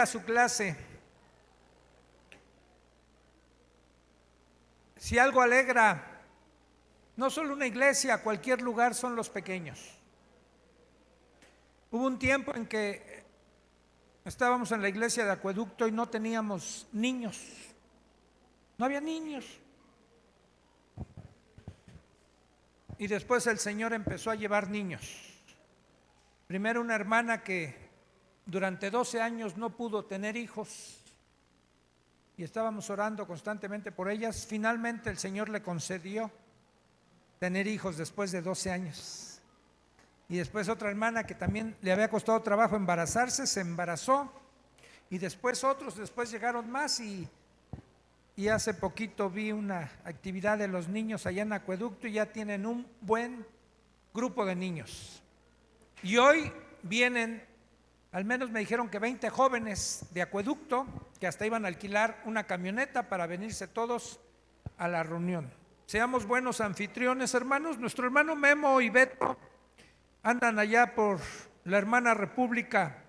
a su clase. Si algo alegra, no solo una iglesia, cualquier lugar, son los pequeños. Hubo un tiempo en que estábamos en la iglesia de Acueducto y no teníamos niños, no había niños. Y después el Señor empezó a llevar niños. Primero una hermana que durante 12 años no pudo tener hijos y estábamos orando constantemente por ellas. Finalmente el Señor le concedió tener hijos después de 12 años. Y después otra hermana que también le había costado trabajo embarazarse, se embarazó. Y después otros, después llegaron más y hace poquito vi una actividad de los niños allá en Acueducto y ya tienen un buen grupo de niños. Y hoy vienen, al menos me dijeron que 20 jóvenes de Acueducto, que hasta iban a alquilar una camioneta para venirse todos a la reunión. Seamos buenos anfitriones, hermanos. Nuestro hermano Memo y Beto andan allá por la hermana República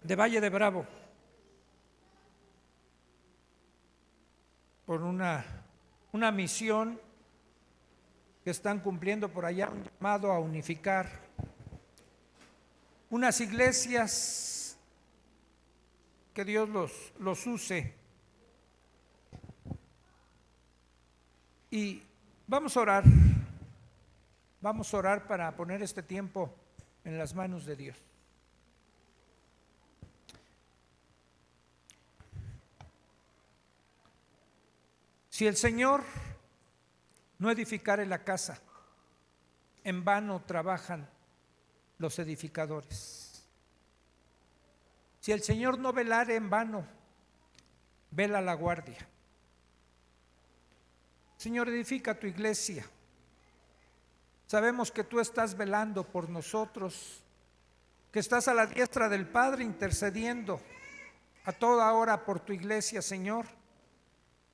de Valle de Bravo, por una misión que están cumpliendo por allá, un llamado a unificar unas iglesias, que Dios los use. Y vamos a orar para poner este tiempo en las manos de Dios. Si el Señor no edificare la casa, en vano trabajan los edificadores. Si el Señor no velare, en vano vela la guardia. Señor, edifica tu iglesia. Sabemos que tú estás velando por nosotros, que estás a la diestra del Padre intercediendo a toda hora por tu iglesia, Señor.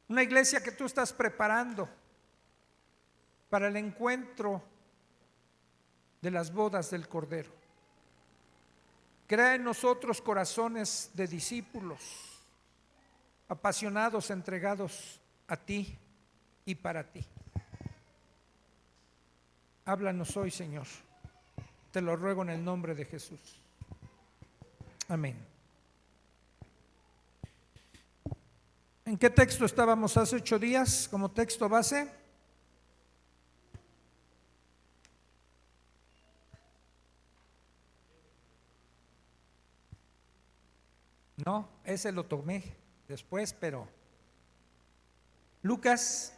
Una iglesia que tú estás preparando para el encuentro de las bodas del Cordero. Crea en nosotros corazones de discípulos, apasionados, entregados a ti y para ti. Háblanos hoy, Señor. Te lo ruego en el nombre de Jesús. Amén. ¿En qué texto estábamos hace 8 días como texto base? No, ese lo tomé después, pero Lucas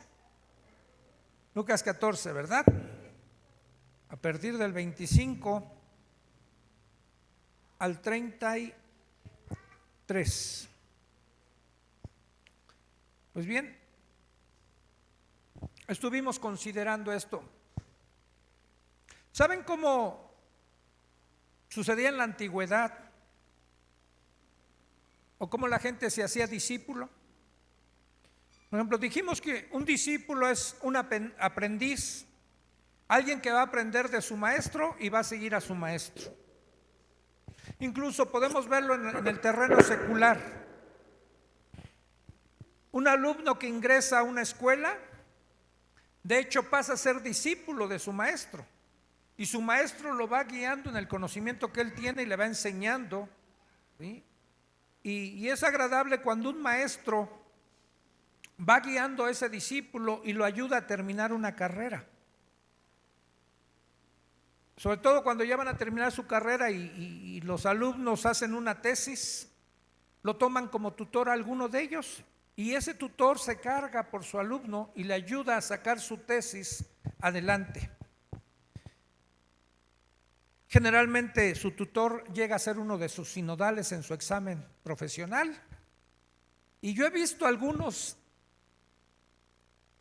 14, ¿verdad? A partir del 25 al 33. Pues bien, estuvimos considerando esto. ¿Saben cómo sucedía en la antigüedad? ¿O cómo la gente se hacía discípulo? Por ejemplo, dijimos que un discípulo es un aprendiz, alguien que va a aprender de su maestro y va a seguir a su maestro. Incluso podemos verlo en el terreno secular. Un alumno que ingresa a una escuela, de hecho pasa a ser discípulo de su maestro, y su maestro lo va guiando en el conocimiento que él tiene y le va enseñando, ¿sí? Y es agradable cuando un maestro va guiando a ese discípulo y lo ayuda a terminar una carrera. Sobre todo cuando ya van a terminar su carrera y los alumnos hacen una tesis, lo toman como tutor a alguno de ellos y ese tutor se carga por su alumno y le ayuda a sacar su tesis adelante. Generalmente su tutor llega a ser uno de sus sinodales en su examen profesional. Y yo he visto algunos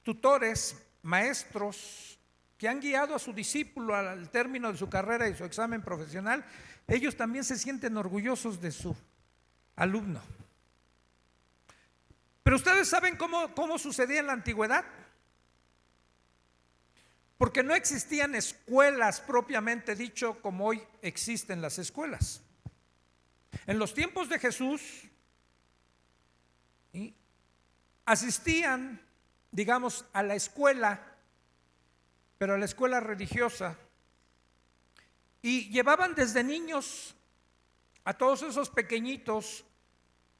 tutores, maestros, que han guiado a su discípulo al término de su carrera y su examen profesional. Ellos también se sienten orgullosos de su alumno. Pero ustedes saben cómo sucedía en la antigüedad. Porque no existían escuelas propiamente dicho como hoy existen las escuelas. En los tiempos de Jesús ¿sí? Asistían, digamos, a la escuela, pero a la escuela religiosa, y llevaban desde niños a todos esos pequeñitos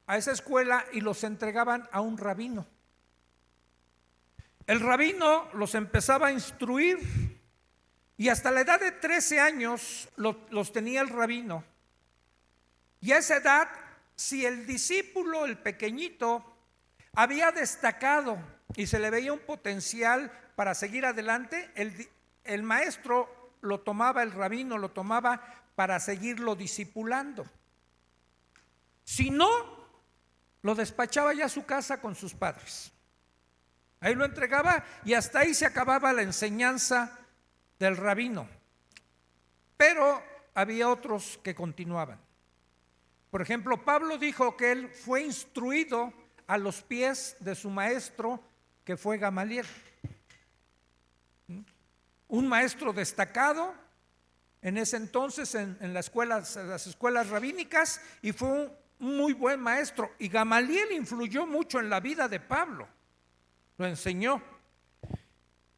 a esa escuela y los entregaban a un rabino. El rabino los empezaba a instruir y hasta la edad de 13 años los tenía el rabino. Y a esa edad, si el discípulo, el pequeñito, había destacado y se le veía un potencial para seguir adelante, el maestro lo tomaba, el rabino lo tomaba para seguirlo discipulando. Si no, lo despachaba ya a su casa con sus padres. Ahí lo entregaba y hasta ahí se acababa la enseñanza del rabino. Pero había otros que continuaban. Por ejemplo, Pablo dijo que él fue instruido a los pies de su maestro, que fue Gamaliel, un maestro destacado en ese entonces en las escuelas rabínicas, y fue un muy buen maestro. Y Gamaliel influyó mucho en la vida de Pablo, lo enseñó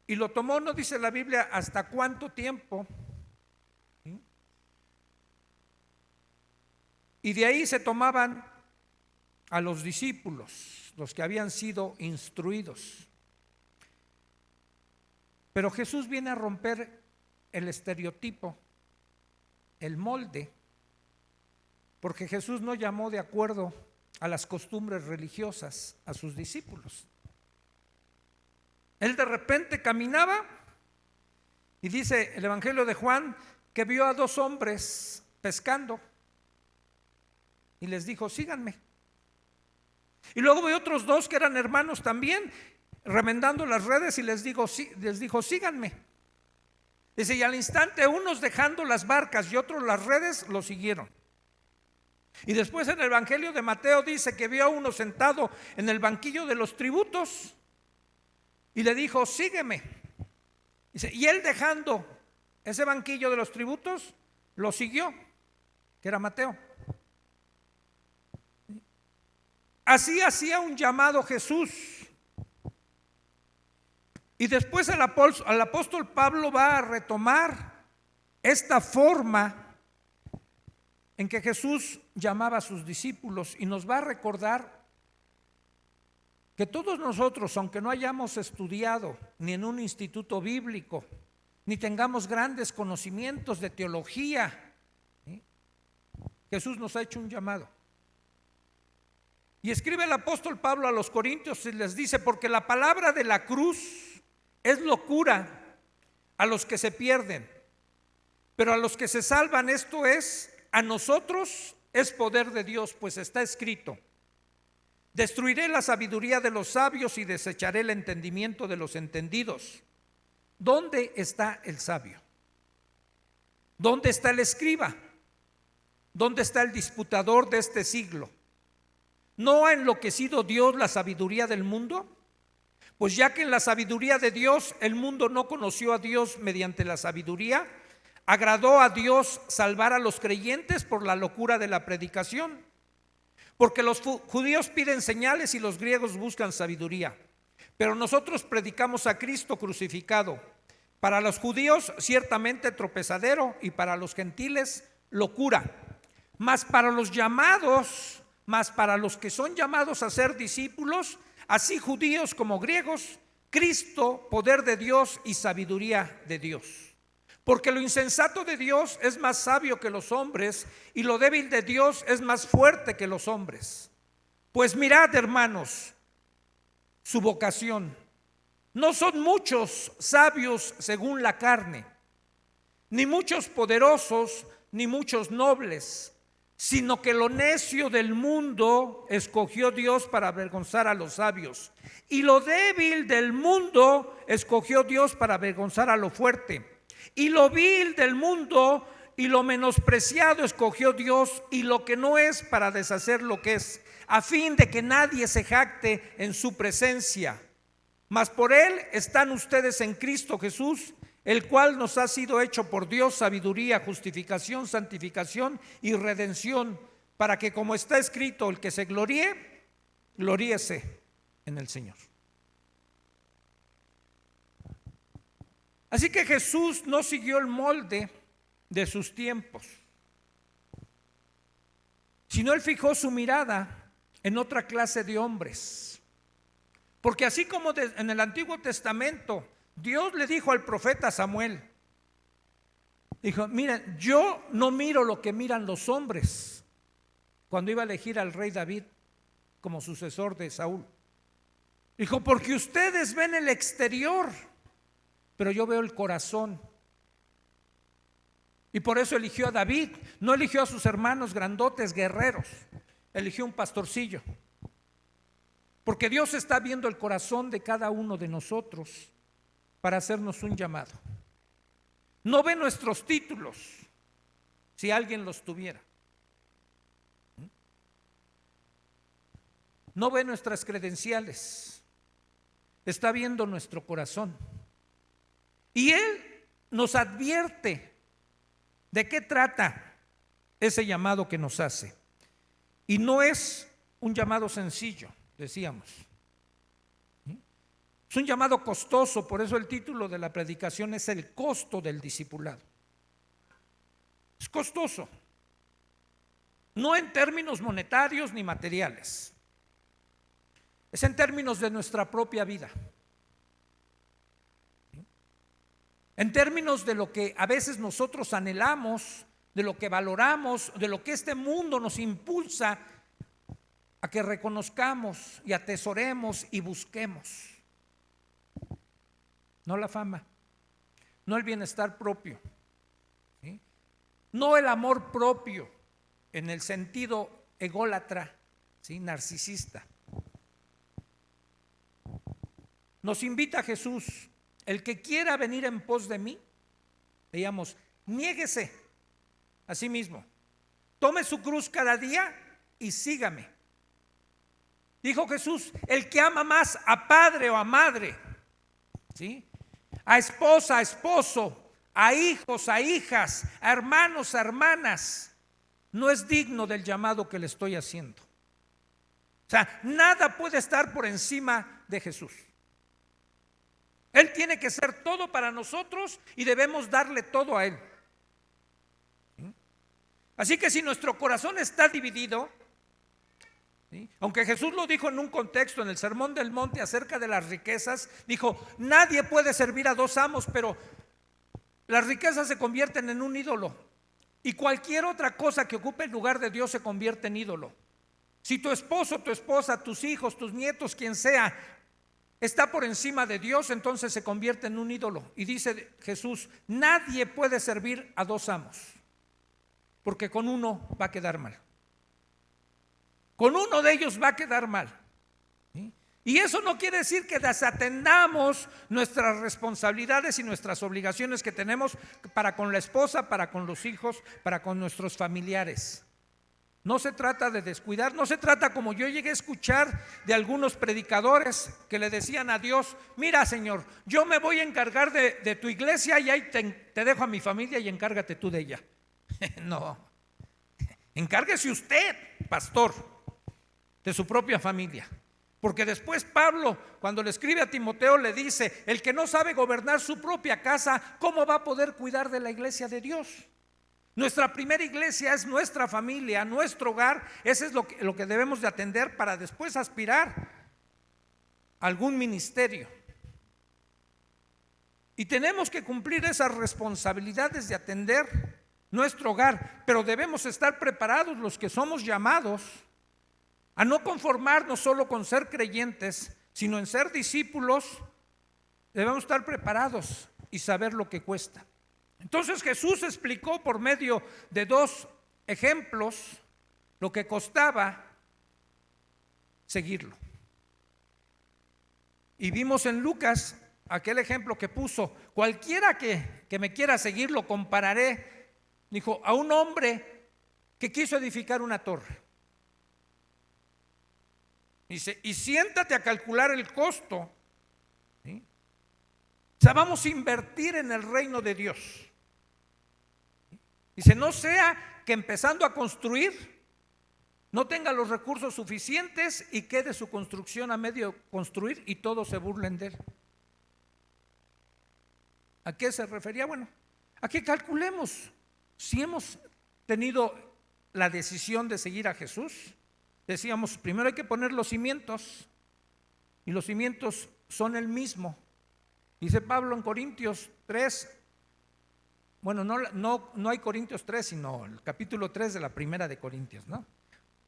y lo tomó, no dice la Biblia hasta cuánto tiempo, y de ahí se tomaban a los discípulos, los que habían sido instruidos. Pero Jesús viene a romper el estereotipo, el molde, porque Jesús no llamó de acuerdo a las costumbres religiosas a sus discípulos. Él de repente caminaba y dice el Evangelio de Juan que vio a 2 hombres pescando y les dijo: síganme. Y luego vio otros 2 que eran hermanos también, remendando las redes, y les dijo: síganme. Dice, y al instante unos dejando las barcas y otros las redes lo siguieron. Y después en el Evangelio de Mateo dice que vio a uno sentado en el banquillo de los tributos y le dijo: sígueme. Dice, y él, dejando ese banquillo de los tributos, lo siguió, que era Mateo. Así hacía un llamado Jesús. Y después el apóstol Pablo va a retomar esta forma en que Jesús llamaba a sus discípulos, y nos va a recordar que todos nosotros, aunque no hayamos estudiado ni en un instituto bíblico, ni tengamos grandes conocimientos de teología, ¿sí?, Jesús nos ha hecho un llamado. Y escribe el apóstol Pablo a los Corintios y les dice: porque la palabra de la cruz es locura a los que se pierden, pero a los que se salvan, esto es, a nosotros, es poder de Dios, pues está escrito: destruiré la sabiduría de los sabios y desecharé el entendimiento de los entendidos. ¿Dónde está el sabio? ¿Dónde está el escriba? ¿Dónde está el disputador de este siglo? ¿No ha enloquecido Dios la sabiduría del mundo? Pues ya que en la sabiduría de Dios el mundo no conoció a Dios mediante la sabiduría, agradó a Dios salvar a los creyentes por la locura de la predicación. Porque los judíos piden señales y los griegos buscan sabiduría. Pero nosotros predicamos a Cristo crucificado, para los judíos ciertamente tropezadero y para los gentiles locura. Mas para los que son llamados a ser discípulos, así judíos como griegos, Cristo, poder de Dios y sabiduría de Dios. Porque lo insensato de Dios es más sabio que los hombres, y lo débil de Dios es más fuerte que los hombres. Pues mirad, hermanos, su vocación. No son muchos sabios según la carne, ni muchos poderosos, ni muchos nobles, sino que lo necio del mundo escogió Dios para avergonzar a los sabios, y lo débil del mundo escogió Dios para avergonzar a lo fuerte, y lo vil del mundo y lo menospreciado escogió Dios, y lo que no es, para deshacer lo que es, a fin de que nadie se jacte en su presencia. Mas por él están ustedes en Cristo Jesús, el cual nos ha sido hecho por Dios sabiduría, justificación, santificación y redención, para que, como está escrito, el que se gloríe gloríese en el Señor. Así que Jesús no siguió el molde de sus tiempos, sino él fijó su mirada en otra clase de hombres. Porque así como en el Antiguo Testamento Dios le dijo al profeta Samuel, dijo: miren, yo no miro lo que miran los hombres, cuando iba a elegir al rey David como sucesor de Saúl. Dijo: porque ustedes ven el exterior, pero yo veo el corazón. Y por eso eligió a David, no eligió a sus hermanos grandotes, guerreros, eligió un pastorcillo. Porque Dios está viendo el corazón de cada uno de nosotros para hacernos un llamado. No ve nuestros títulos, si alguien los tuviera. No ve nuestras credenciales, está viendo nuestro corazón. Y Él nos advierte de qué trata ese llamado que nos hace. Y no es un llamado sencillo, decíamos. Es un llamado costoso, por eso el título de la predicación es el costo del discipulado. Es costoso, no en términos monetarios ni materiales, es en términos de nuestra propia vida, en términos de lo que a veces nosotros anhelamos, de lo que valoramos, de lo que este mundo nos impulsa a que reconozcamos y atesoremos y busquemos. No la fama, no el bienestar propio, ¿sí? No el amor propio en el sentido ególatra, ¿sí? Narcisista. Nos invita Jesús: el que quiera venir en pos de mí, veamos, niéguese a sí mismo, tome su cruz cada día y sígame. Dijo Jesús: el que ama más a padre o a madre, ¿sí?, a esposa, a esposo, a hijos, a hijas, a hermanos, a hermanas, no es digno del llamado que le estoy haciendo. O sea, nada puede estar por encima de Jesús. Él tiene que ser todo para nosotros y debemos darle todo a Él. Así que si nuestro corazón está dividido, ¿sí?, aunque Jesús lo dijo en un contexto, en el Sermón del Monte acerca de las riquezas, dijo: nadie puede servir a dos amos, pero las riquezas se convierten en un ídolo y cualquier otra cosa que ocupe el lugar de Dios se convierte en ídolo. Si tu esposo, tu esposa, tus hijos, tus nietos, quien sea, está por encima de Dios, entonces se convierte en un ídolo. Y dice Jesús: nadie puede servir a dos amos, porque con uno va a quedar mal. Con uno de ellos va a quedar mal, ¿sí? Y eso no quiere decir que desatendamos nuestras responsabilidades y nuestras obligaciones que tenemos para con la esposa, para con los hijos, para con nuestros familiares. No se trata de descuidar, no se trata, como yo llegué a escuchar de algunos predicadores que le decían a Dios: mira, Señor, yo me voy a encargar de tu iglesia y ahí te dejo a mi familia y encárgate tú de ella. No, encárguese usted, pastor, de su propia familia. Porque después Pablo, cuando le escribe a Timoteo, le dice: el que no sabe gobernar su propia casa, ¿cómo va a poder cuidar de la iglesia de Dios? Nuestra primera iglesia es nuestra familia, nuestro hogar. Ese es lo que debemos de atender para después aspirar a algún ministerio. Y tenemos que cumplir esas responsabilidades de atender nuestro hogar, pero debemos estar preparados los que somos llamados a no conformarnos solo con ser creyentes, sino en ser discípulos. Debemos estar preparados y saber lo que cuesta. Entonces Jesús explicó por medio de dos ejemplos lo que costaba seguirlo. Y vimos en Lucas aquel ejemplo que puso: cualquiera que me quiera seguir, lo compararé, dijo, a un hombre que quiso edificar una torre. Dice: y siéntate a calcular el costo, ¿sí? O sea, vamos a invertir en el reino de Dios. Dice: no sea que empezando a construir no tenga los recursos suficientes y quede su construcción a medio construir y todos se burlen de él. ¿A qué se refería? Bueno, a que calculemos si hemos tenido la decisión de seguir a Jesús. Decíamos, primero hay que poner los cimientos, y los cimientos son el mismo. Dice Pablo en Corintios 3, bueno, no hay Corintios 3, sino el capítulo 3 de la primera de Corintios, ¿no?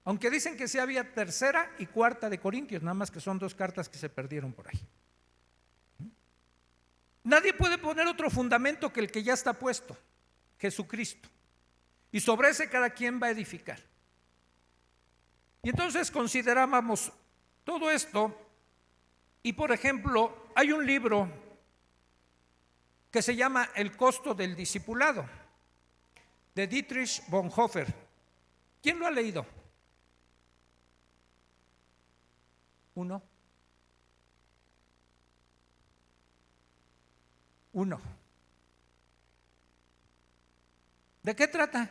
Aunque dicen que sí había tercera y cuarta de Corintios, nada más que son 2 cartas que se perdieron por ahí. Nadie puede poner otro fundamento que el que ya está puesto, Jesucristo. Y sobre ese cada quien va a edificar. Y entonces considerábamos todo esto. Y por ejemplo, hay un libro que se llama El costo del discipulado, de Dietrich Bonhoeffer. ¿Quién lo ha leído? Uno. ¿De qué trata?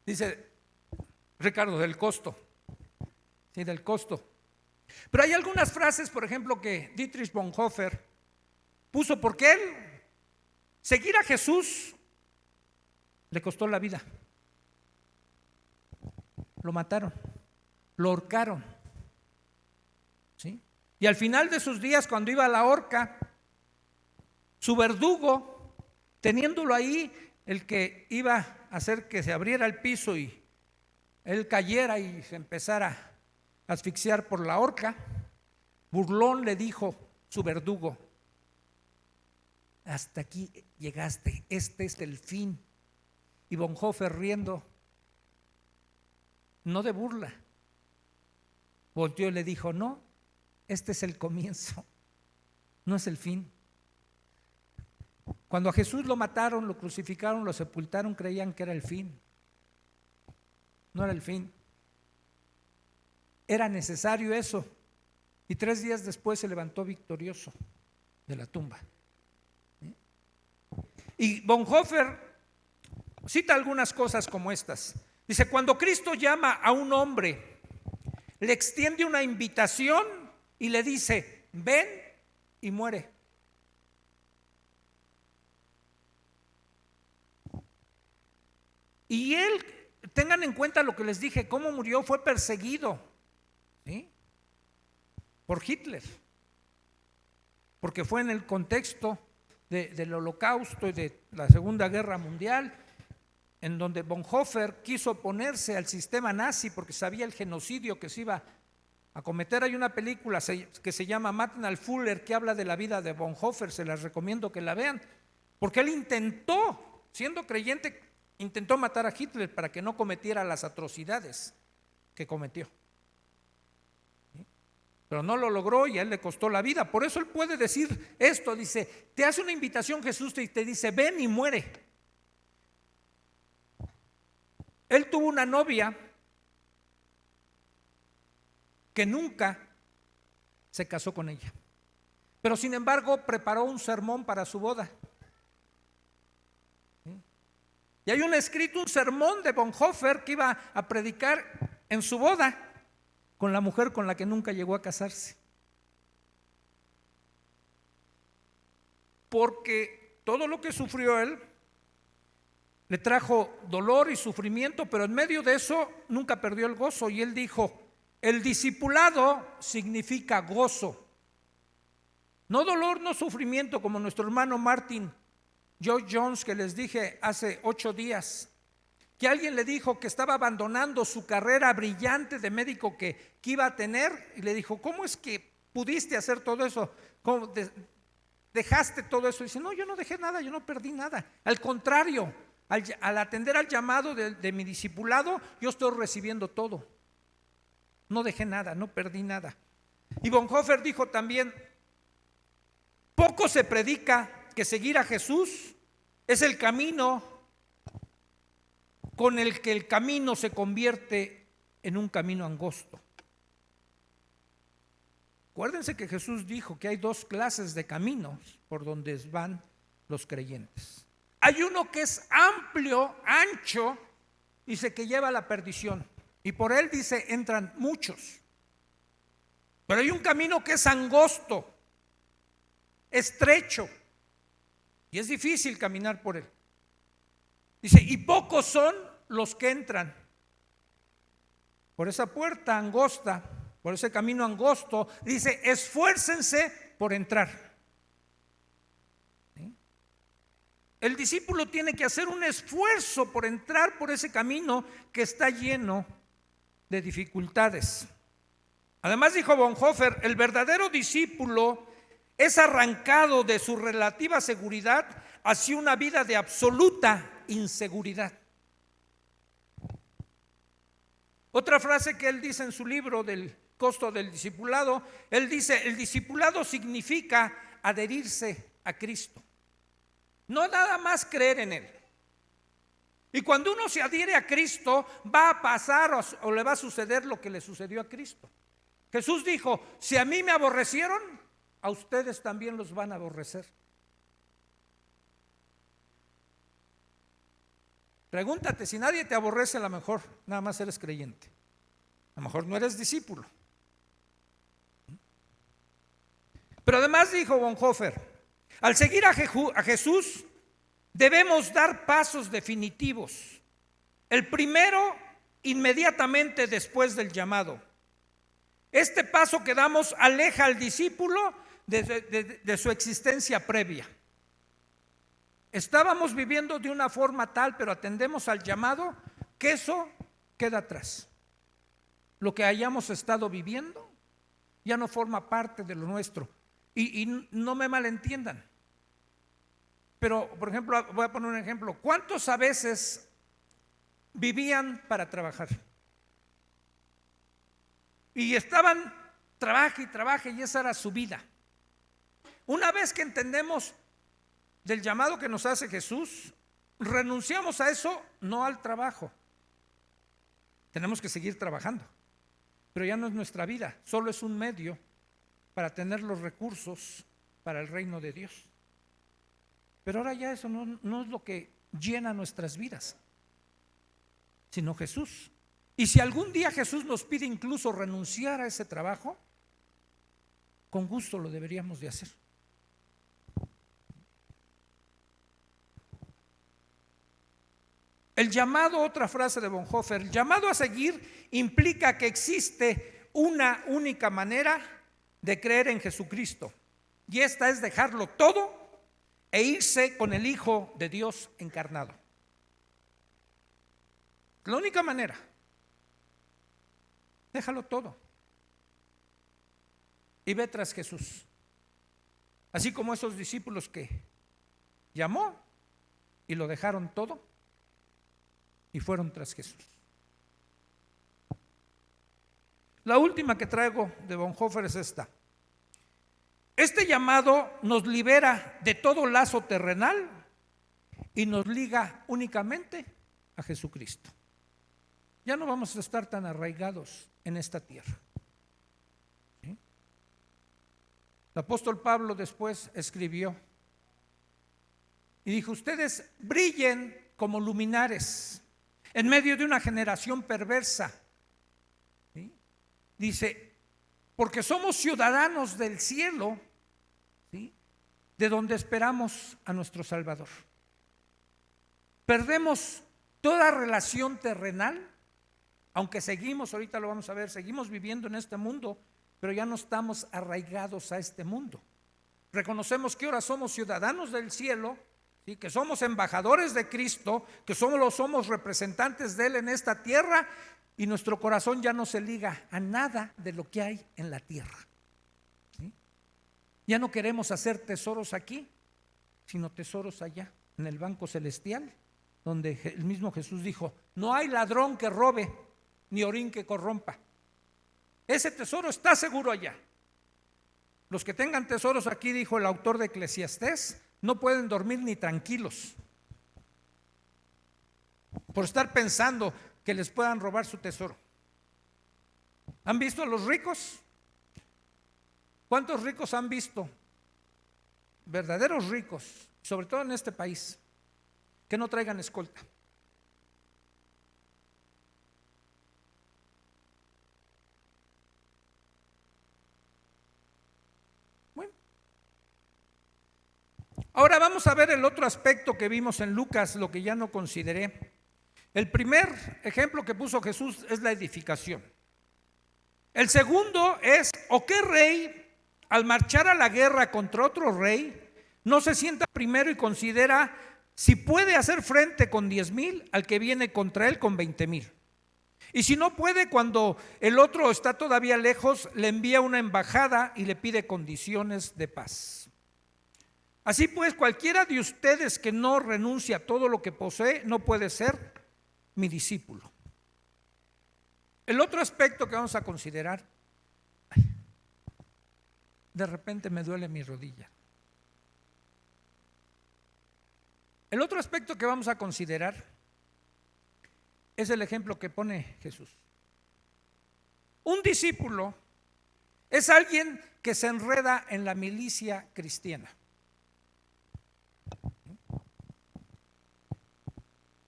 Dice Ricardo, del costo. Sí, del costo. Pero hay algunas frases, por ejemplo, que Dietrich Bonhoeffer puso porque él, seguir a Jesús, le costó la vida. Lo mataron, lo ahorcaron. ¿Sí? Y al final de sus días, cuando iba a la horca, su verdugo, teniéndolo ahí, el que iba a hacer que se abriera el piso y él cayera y se empezara a asfixiar por la horca, burlón le dijo su verdugo: hasta aquí llegaste, este es el fin. Y Bonhoeffer, riendo, no de burla, volteó y le dijo: no, este es el comienzo, no es el fin. Cuando a Jesús lo mataron, lo crucificaron, lo sepultaron, creían que era el fin. No era el fin. Era necesario eso. Y 3 días después se levantó victorioso de la tumba. Y Bonhoeffer cita algunas cosas como estas. Dice: cuando Cristo llama a un hombre, le extiende una invitación y le dice: ven y muere. Y él, tengan en cuenta lo que les dije, cómo murió, fue perseguido, ¿sí?, por Hitler, porque fue en el contexto del Holocausto y de la Segunda Guerra Mundial, en donde Bonhoeffer quiso oponerse al sistema nazi porque sabía el genocidio que se iba a cometer. Hay una película que se llama Maten al Führer, que habla de la vida de Bonhoeffer, se las recomiendo que la vean, porque él intentó, siendo creyente, intentó matar a Hitler para que no cometiera las atrocidades que cometió. Pero no lo logró y a él le costó la vida. Por eso él puede decir esto, dice: te hace una invitación Jesús y te dice: ven y muere. Él tuvo una novia que nunca se casó con ella, pero sin embargo preparó un sermón para su boda. Y hay escrito un sermón de Bonhoeffer que iba a predicar en su boda con la mujer con la que nunca llegó a casarse. Porque todo lo que sufrió él le trajo dolor y sufrimiento, pero en medio de eso nunca perdió el gozo. Y él dijo: el discipulado significa gozo, no dolor, no sufrimiento, como nuestro hermano Martin Lloyd Jones, que les dije hace 8 días, que alguien le dijo que estaba abandonando su carrera brillante de médico que iba a tener, y le dijo: ¿cómo es que pudiste hacer todo eso? ¿Cómo dejaste todo eso? Y dice: no, yo no dejé nada, yo no perdí nada. Al contrario, al atender al llamado de mi discipulado, yo estoy recibiendo todo. No dejé nada, no perdí nada. Y Bonhoeffer dijo también: poco se predica que seguir a Jesús es el camino con el que el camino se convierte en un camino angosto. Acuérdense que Jesús dijo que hay 2 clases de caminos por donde van los creyentes. Hay uno que es amplio, ancho, dice que lleva a la perdición. Y por él, dice, entran muchos. Pero hay un camino que es angosto, estrecho, y es difícil caminar por él. Dice, y pocos son los que entran por esa puerta angosta, por ese camino angosto. Dice, esfuércense por entrar. ¿Sí? El discípulo tiene que hacer un esfuerzo por entrar por ese camino que está lleno de dificultades. Además, dijo Bonhoeffer, el verdadero discípulo es arrancado de su relativa seguridad hacia una vida de absoluta inseguridad. Otra frase que él dice en su libro del costo del discipulado, él dice, el discipulado significa adherirse a Cristo, no nada más creer en él. Y cuando uno se adhiere a Cristo, va a pasar o le va a suceder lo que le sucedió a Cristo. Jesús dijo, si a mí me aborrecieron, a ustedes también los van a aborrecer. Pregúntate, si nadie te aborrece, a lo mejor nada más eres creyente, a lo mejor no eres discípulo. Pero además, dijo Bonhoeffer, al seguir a Jesús debemos dar pasos definitivos. El primero, inmediatamente después del llamado. Este paso que damos aleja al discípulo de su existencia previa. Estábamos viviendo de una forma tal, pero atendemos al llamado, que eso queda atrás. Lo que hayamos estado viviendo ya no forma parte de lo nuestro. Y no me malentiendan. Pero, por ejemplo, voy a poner un ejemplo. ¿Cuántos a veces vivían para trabajar? Y estaban, trabaje, y esa era su vida. Una vez que entendemos del llamado que nos hace Jesús, renunciamos a eso, no al trabajo. Tenemos que seguir trabajando, pero ya no es nuestra vida, solo es un medio para tener los recursos para el reino de Dios. Pero ahora ya eso no es lo que llena nuestras vidas, sino Jesús. Y si algún día Jesús nos pide incluso renunciar a ese trabajo, con gusto lo deberíamos de hacer. El llamado, otra frase de Bonhoeffer, el llamado a seguir implica que existe una única manera de creer en Jesucristo, y esta es dejarlo todo e irse con el Hijo de Dios encarnado. La única manera. Déjalo todo y ve tras Jesús. Así como esos discípulos que llamó y lo dejaron todo y fueron tras Jesús. La última que traigo de Bonhoeffer es esta. Este llamado nos libera de todo lazo terrenal y nos liga únicamente a Jesucristo. Ya no vamos a estar tan arraigados en esta tierra. ¿Sí? El apóstol Pablo después escribió y dijo, ustedes brillen como luminares en medio de una generación perversa. ¿Sí? Dice, porque somos ciudadanos del cielo, ¿sí?, de donde esperamos a nuestro Salvador. Perdemos toda relación terrenal, aunque seguimos, ahorita lo vamos a ver, seguimos viviendo en este mundo, pero ya no estamos arraigados a este mundo. Reconocemos que ahora somos ciudadanos del cielo, ¿sí?, que somos embajadores de Cristo, que somos representantes de Él en esta tierra, y nuestro corazón ya no se liga a nada de lo que hay en la tierra. ¿Sí? Ya no queremos hacer tesoros aquí, sino tesoros allá, en el banco celestial, donde el mismo Jesús dijo, no hay ladrón que robe, ni orín que corrompa. Ese tesoro está seguro allá. Los que tengan tesoros aquí, dijo el autor de Eclesiastés, no pueden dormir ni tranquilos por estar pensando que les puedan robar su tesoro. ¿Han visto a los ricos? ¿Cuántos ricos han visto? Verdaderos ricos, sobre todo en este país, que no traigan escolta. Bueno, ahora vamos a ver el otro aspecto que vimos en Lucas, lo que ya no consideré. El primer ejemplo que puso Jesús es la edificación. El segundo es, ¿o qué rey al marchar a la guerra contra otro rey no se sienta primero y considera si puede hacer frente con 10,000 al que viene contra él con 20,000? Y si no puede, cuando el otro está todavía lejos, le envía una embajada y le pide condiciones de paz. Así pues, cualquiera de ustedes que no renuncie a todo lo que posee no puede ser mi discípulo. El otro aspecto que vamos a considerar, de repente me duele mi rodilla. El otro aspecto que vamos a considerar es el ejemplo que pone Jesús. Un discípulo es alguien que se enreda en la milicia cristiana.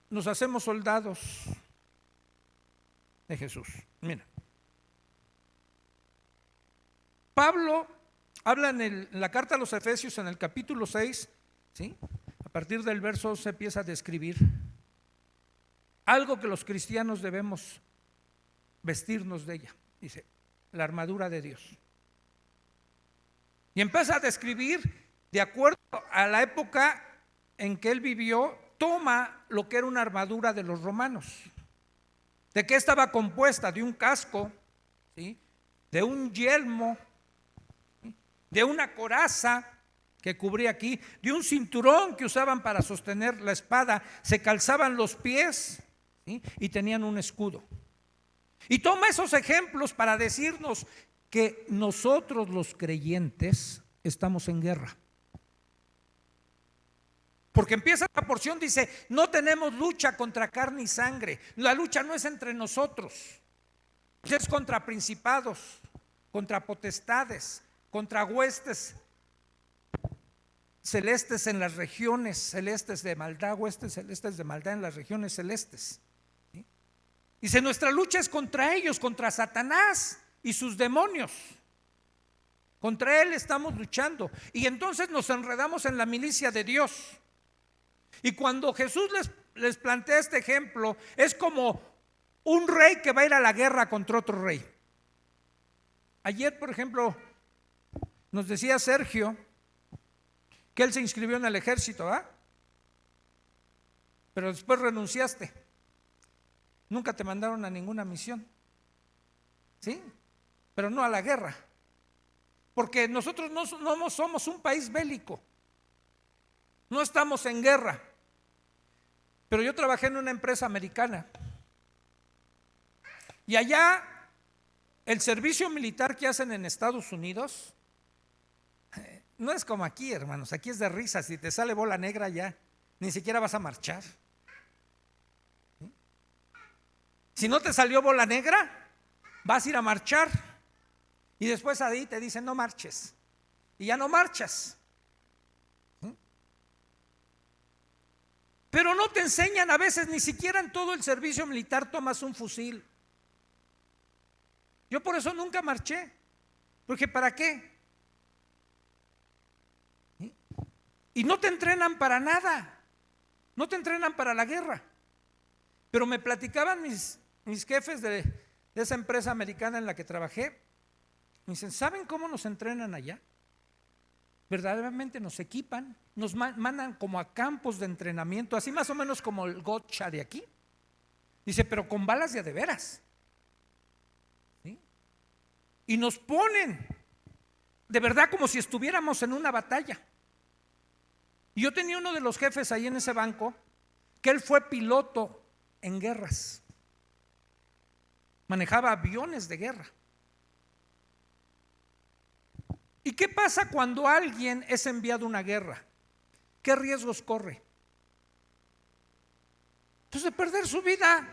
Nos hacemos soldados de Jesús. Mira, Pablo habla en la carta a los Efesios, en el capítulo 6, ¿sí? A partir del verso 11 empieza a describir algo que los cristianos debemos vestirnos de ella. Dice, la armadura de Dios. Y empieza a describir, de acuerdo a la época en que él vivió, toma lo que era una armadura de los romanos. ¿De qué estaba compuesta? De un casco, ¿sí? De un yelmo, ¿sí? De una coraza que cubría aquí, de un cinturón que usaban para sostener la espada, se calzaban los pies, ¿sí? Y tenían un escudo. Y toma esos ejemplos para decirnos que nosotros los creyentes estamos en guerra. Porque empieza la porción, dice, no tenemos lucha contra carne y sangre. La lucha no es entre nosotros, es contra principados, contra potestades, contra huestes celestes en las regiones celestes de maldad, huestes celestes de maldad en las regiones celestes. ¿Sí? Dice, nuestra lucha es contra ellos, contra Satanás y sus demonios. Contra él estamos luchando. Y entonces nos enredamos en la milicia de Dios. Y cuando Jesús les plantea este ejemplo, es como un rey que va a ir a la guerra contra otro rey. Ayer, por ejemplo, nos decía Sergio que él se inscribió en el ejército, ¿ah? Pero después renunciaste. Nunca te mandaron a ninguna misión, ¿sí? Pero no a la guerra. Porque nosotros no somos un país bélico. No estamos en guerra. Pero yo trabajé en una empresa americana. Y allá el servicio militar que hacen en Estados Unidos no es como aquí, hermanos. Aquí es de risa. Si te sale bola negra ya ni siquiera vas a marchar. ¿Sí? Si no te salió bola negra, vas a ir a marchar. Y después ahí te dicen no marches. Y ya no marchas. Pero no te enseñan a veces, ni siquiera en todo el servicio militar tomas un fusil. Yo por eso nunca marché, porque ¿para qué? ¿Sí? Y no te entrenan para nada, no te entrenan para la guerra. Pero me platicaban mis jefes de esa empresa americana en la que trabajé, me dicen, ¿saben cómo nos entrenan allá? Verdaderamente nos equipan, nos mandan como a campos de entrenamiento, así más o menos como el gotcha de aquí. Dice, pero con balas de veras. ¿Sí? Y nos ponen de verdad como si estuviéramos en una batalla. Y yo tenía uno de los jefes ahí en ese banco, que él fue piloto en guerras. Manejaba aviones de guerra. ¿Y qué pasa cuando alguien es enviado a una guerra? ¿Qué riesgos corre? Pues de perder su vida.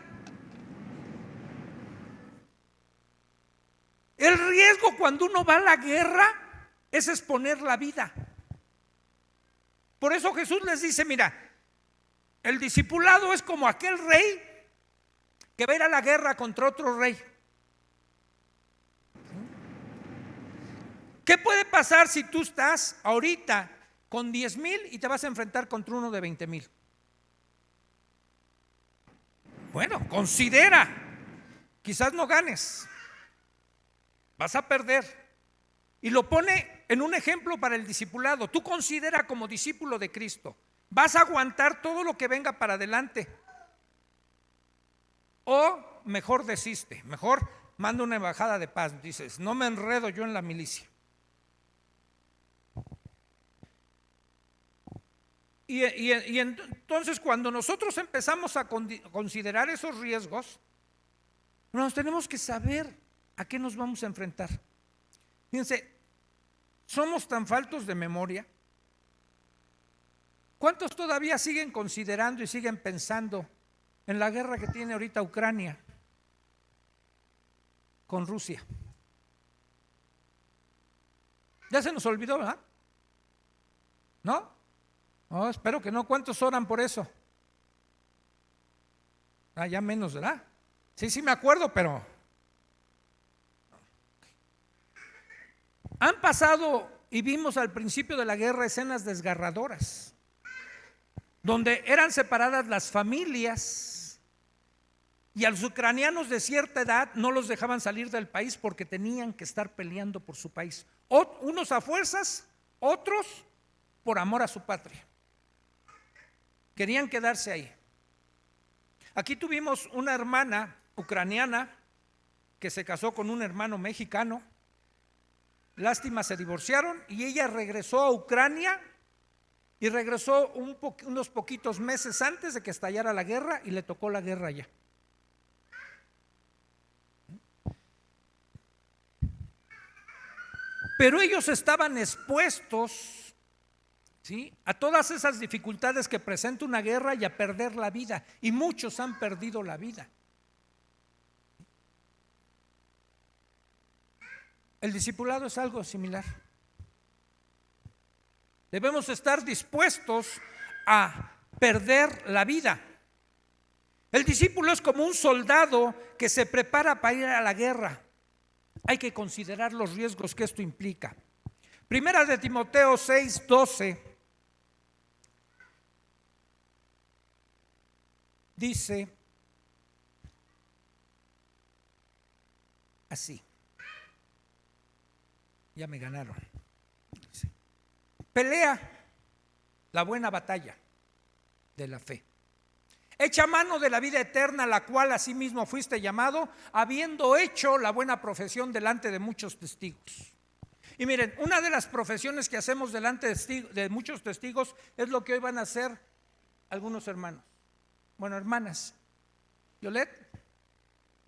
El riesgo cuando uno va a la guerra es exponer la vida. Por eso Jesús les dice, mira, El discipulado es como aquel rey que va a ir a la guerra contra otro rey. ¿Qué puede pasar si tú estás ahorita con 10,000 y te vas a enfrentar contra uno de 20,000? Bueno, considera, quizás no ganes, vas a perder. Y lo pone en un ejemplo para el discipulado. Tú considera como discípulo de Cristo, ¿vas a aguantar todo lo que venga para adelante? O mejor desiste, mejor manda una embajada de paz, dices, no me enredo yo en la milicia. Y entonces cuando nosotros empezamos a considerar esos riesgos, nos tenemos que saber a qué nos vamos a enfrentar. Fíjense, somos tan faltos de memoria. ¿Cuántos todavía siguen considerando y siguen pensando en la guerra que tiene ahorita Ucrania con Rusia? Ya se nos olvidó, ¿verdad? ¿No? Oh, espero que no. ¿Cuántos oran por eso? Ya menos, ¿verdad? Sí me acuerdo, pero han pasado y vimos al principio de la guerra escenas desgarradoras, donde eran separadas las familias y a los ucranianos de cierta edad no los dejaban salir del país porque tenían que estar peleando por su país. Unos a fuerzas, otros por amor a su patria. Querían quedarse ahí. Aquí tuvimos una hermana ucraniana que se casó con un hermano mexicano. Lástima, se divorciaron y ella regresó a Ucrania y regresó unos poquitos meses antes de que estallara la guerra y le tocó la guerra allá. Pero ellos estaban expuestos, ¿sí?, a todas esas dificultades que presenta una guerra y a perder la vida, y muchos han perdido la vida. El discipulado es algo similar. Debemos estar dispuestos a perder la vida. El discípulo es como un soldado que se prepara para ir a la guerra. Hay que considerar los riesgos que esto implica. Primera de Timoteo 6:12 dice así. Ya me ganaron. Pelea la buena batalla de la fe. Echa mano de la vida eterna, la cual asimismo fuiste llamado, habiendo hecho la buena profesión delante de muchos testigos. Y miren, una de las profesiones que hacemos delante de muchos testigos es lo que hoy van a hacer algunos hermanos. Bueno, hermanas. Violet,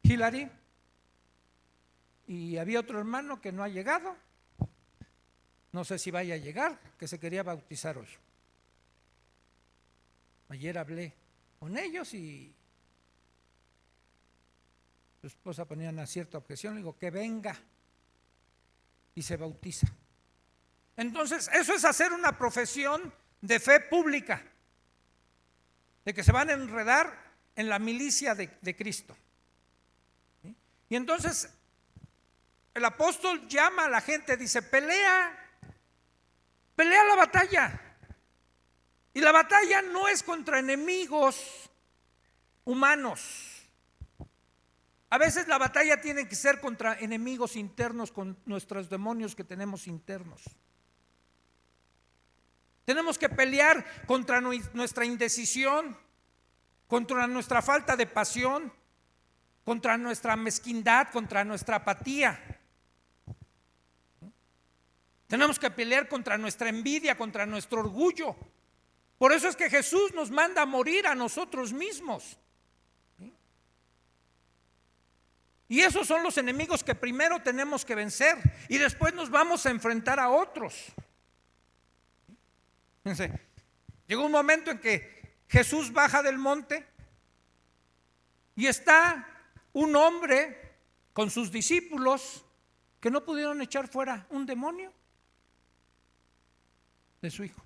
Hilary, y había otro hermano que no ha llegado. No sé si vaya a llegar, que se quería bautizar hoy. Ayer hablé con ellos y su esposa ponía una cierta objeción, le digo que venga y se bautiza. Entonces, eso es hacer una profesión de fe pública, de que se van a enredar en la milicia de Cristo. ¿Sí? Y entonces el apóstol llama a la gente, dice, pelea la batalla. Y la batalla no es contra enemigos humanos. A veces la batalla tiene que ser contra enemigos internos, con nuestros demonios que tenemos internos. Tenemos que pelear contra nuestra indecisión, contra nuestra falta de pasión, contra nuestra mezquindad, contra nuestra apatía. Tenemos que pelear contra nuestra envidia, contra nuestro orgullo. Por eso es que Jesús nos manda a morir a nosotros mismos. Y esos son los enemigos que primero tenemos que vencer y después nos vamos a enfrentar a otros. Fíjense, llegó un momento en que Jesús baja del monte y está un hombre con sus discípulos que no pudieron echar fuera un demonio de su hijo.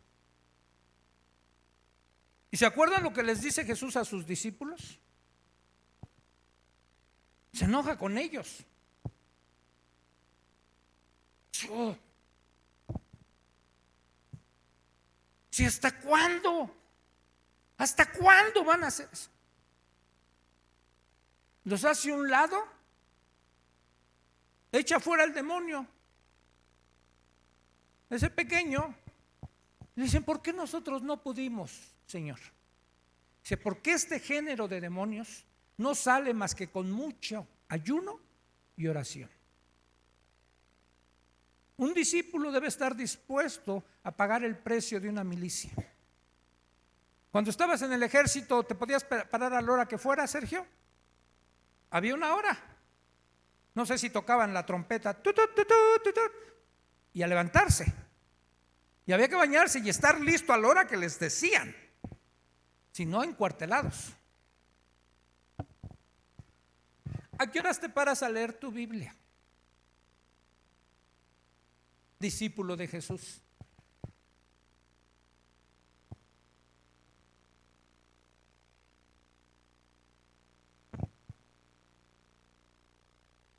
¿Y se acuerdan lo que les dice Jesús a sus discípulos? Se enoja con ellos. Oh, ¿si hasta cuándo? ¿Hasta cuándo van a hacer eso? Los hace a un lado, echa fuera al demonio. Ese pequeño, le dicen, ¿por qué nosotros no pudimos, Señor? Dice, porque este género de demonios no sale más que con mucho ayuno y oración. Un discípulo debe estar dispuesto a pagar el precio de una milicia. Cuando estabas en el ejército, ¿te podías parar a la hora que fuera, Sergio? Había una hora. No sé si tocaban la trompeta y a levantarse. Y había que bañarse y estar listo a la hora que les decían, si no, encuartelados. ¿A qué horas te paras a leer tu Biblia, discípulo de Jesús?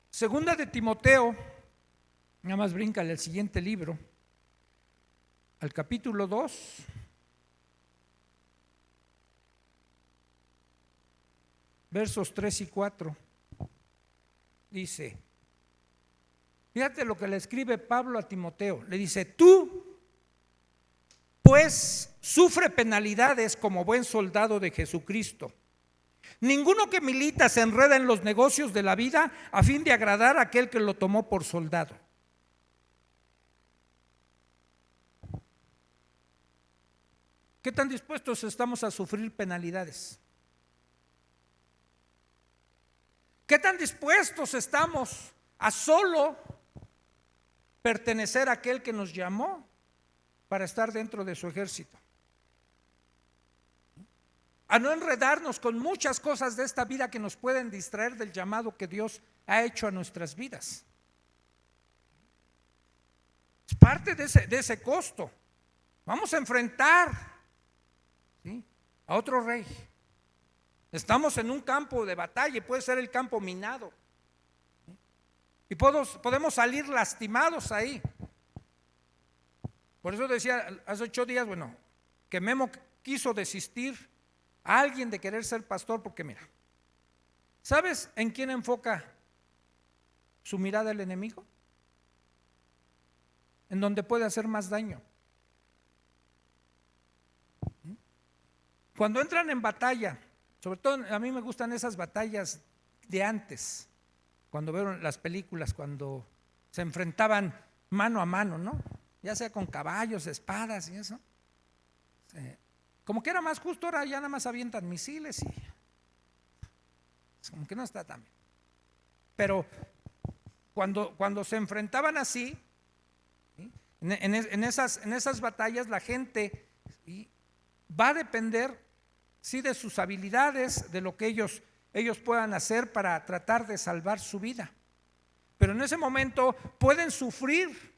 Segunda de Timoteo, nada más bríncale al siguiente libro, al capítulo 2, versos 3 y 4, dice, fíjate lo que le escribe Pablo a Timoteo, le dice, tú pues sufre penalidades como buen soldado de Jesucristo. Ninguno que milita se enreda en los negocios de la vida a fin de agradar a aquel que lo tomó por soldado. ¿Qué tan dispuestos estamos a sufrir penalidades? ¿Qué tan dispuestos estamos a solo pertenecer a aquel que nos llamó para estar dentro de su ejército? A no enredarnos con muchas cosas de esta vida que nos pueden distraer del llamado que Dios ha hecho a nuestras vidas. Es parte de ese costo. Vamos a enfrentar, ¿sí?, a otro rey. Estamos en un campo de batalla y puede ser el campo minado, ¿sí?, y podemos salir lastimados ahí. Por eso decía hace 8 días, bueno, que Memo quiso desistir a alguien de querer ser pastor, porque mira, ¿sabes en quién enfoca su mirada el enemigo? En donde puede hacer más daño. Cuando entran en batalla, sobre todo a mí me gustan esas batallas de antes, cuando veo las películas, cuando se enfrentaban mano a mano, ¿no? Ya sea con caballos, espadas y eso. Como que era más justo, ahora ya nada más avientan misiles y como que no está tan bien. Pero cuando se enfrentaban así, ¿sí?, en esas batallas la gente, ¿sí?, va a depender, sí, de sus habilidades, de lo que ellos puedan hacer para tratar de salvar su vida. Pero en ese momento pueden sufrir,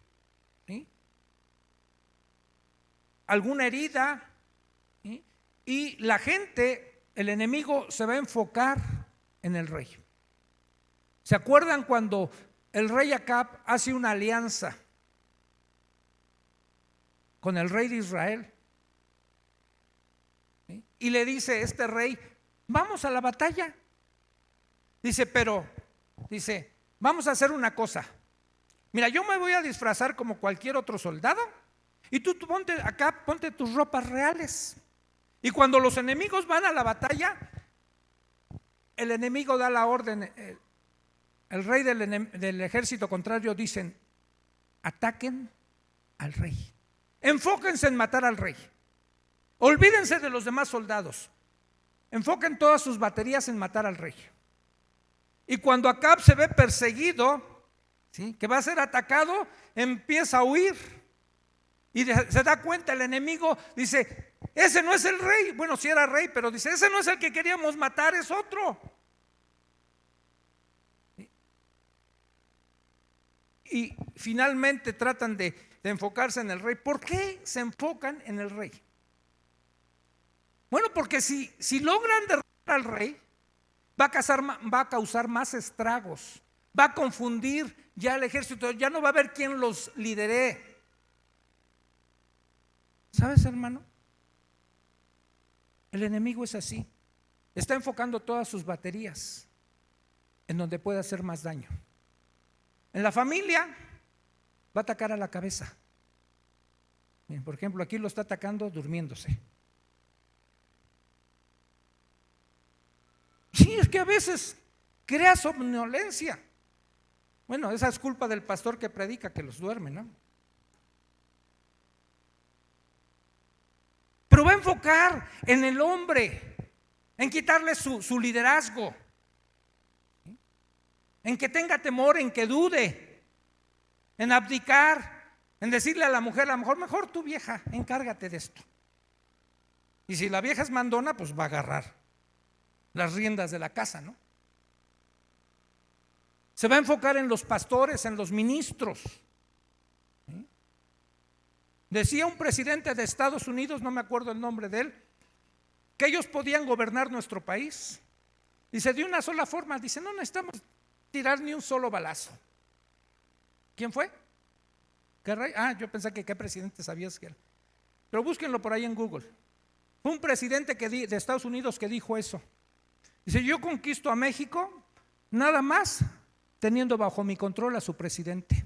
¿sí?, alguna herida, ¿sí?, y la gente, el enemigo, se va a enfocar en el rey. ¿Se acuerdan cuando el rey Acab hace una alianza con el rey de Israel? ¿Sí? Y le dice este rey, vamos a la batalla. Dice, pero, dice, vamos a hacer una cosa. Mira, yo me voy a disfrazar como cualquier otro soldado y tú ponte acá, ponte tus ropas reales. Y cuando los enemigos van a la batalla, el enemigo da la orden, el rey del ejército contrario dicen, ataquen al rey, enfóquense en matar al rey, olvídense de los demás soldados, enfoquen todas sus baterías en matar al rey. Y cuando Acab se ve perseguido, ¿sí?, que va a ser atacado, empieza a huir y se da cuenta el enemigo, dice, ese no es el rey. Bueno, sí era rey, pero dice, ese no es el que queríamos matar, es otro. Y finalmente tratan de enfocarse en el rey. ¿Por qué se enfocan en el rey? Bueno, porque si logran derrotar al rey, va a causar más estragos, va a confundir ya el ejército, ya no va a haber quien los lidere. ¿Sabes, hermano? El enemigo es así, está enfocando todas sus baterías en donde puede hacer más daño. En la familia va a atacar a la cabeza. Bien, por ejemplo, aquí lo está atacando durmiéndose. Sí, es que a veces crea somnolencia. Bueno, esa es culpa del pastor que predica, que los duerme, ¿no? Pero va a enfocar en el hombre, en quitarle su liderazgo, en que tenga temor, en que dude, en abdicar, en decirle a la mujer, a lo mejor tú, vieja, encárgate de esto. Y si la vieja es mandona, pues va a agarrar las riendas de la casa, ¿no? Se va a enfocar en los pastores, en los ministros. Decía un presidente de Estados Unidos, no me acuerdo el nombre de él, que ellos podían gobernar nuestro país. Dice, de una sola forma, dice, no necesitamos tirar ni un solo balazo. ¿Quién fue? ¿Qué rey? Yo pensé que qué presidente sabías que era. Pero búsquenlo por ahí en Google. Fue un presidente de Estados Unidos que dijo eso. Dice, yo conquisto a México nada más teniendo bajo mi control a su presidente.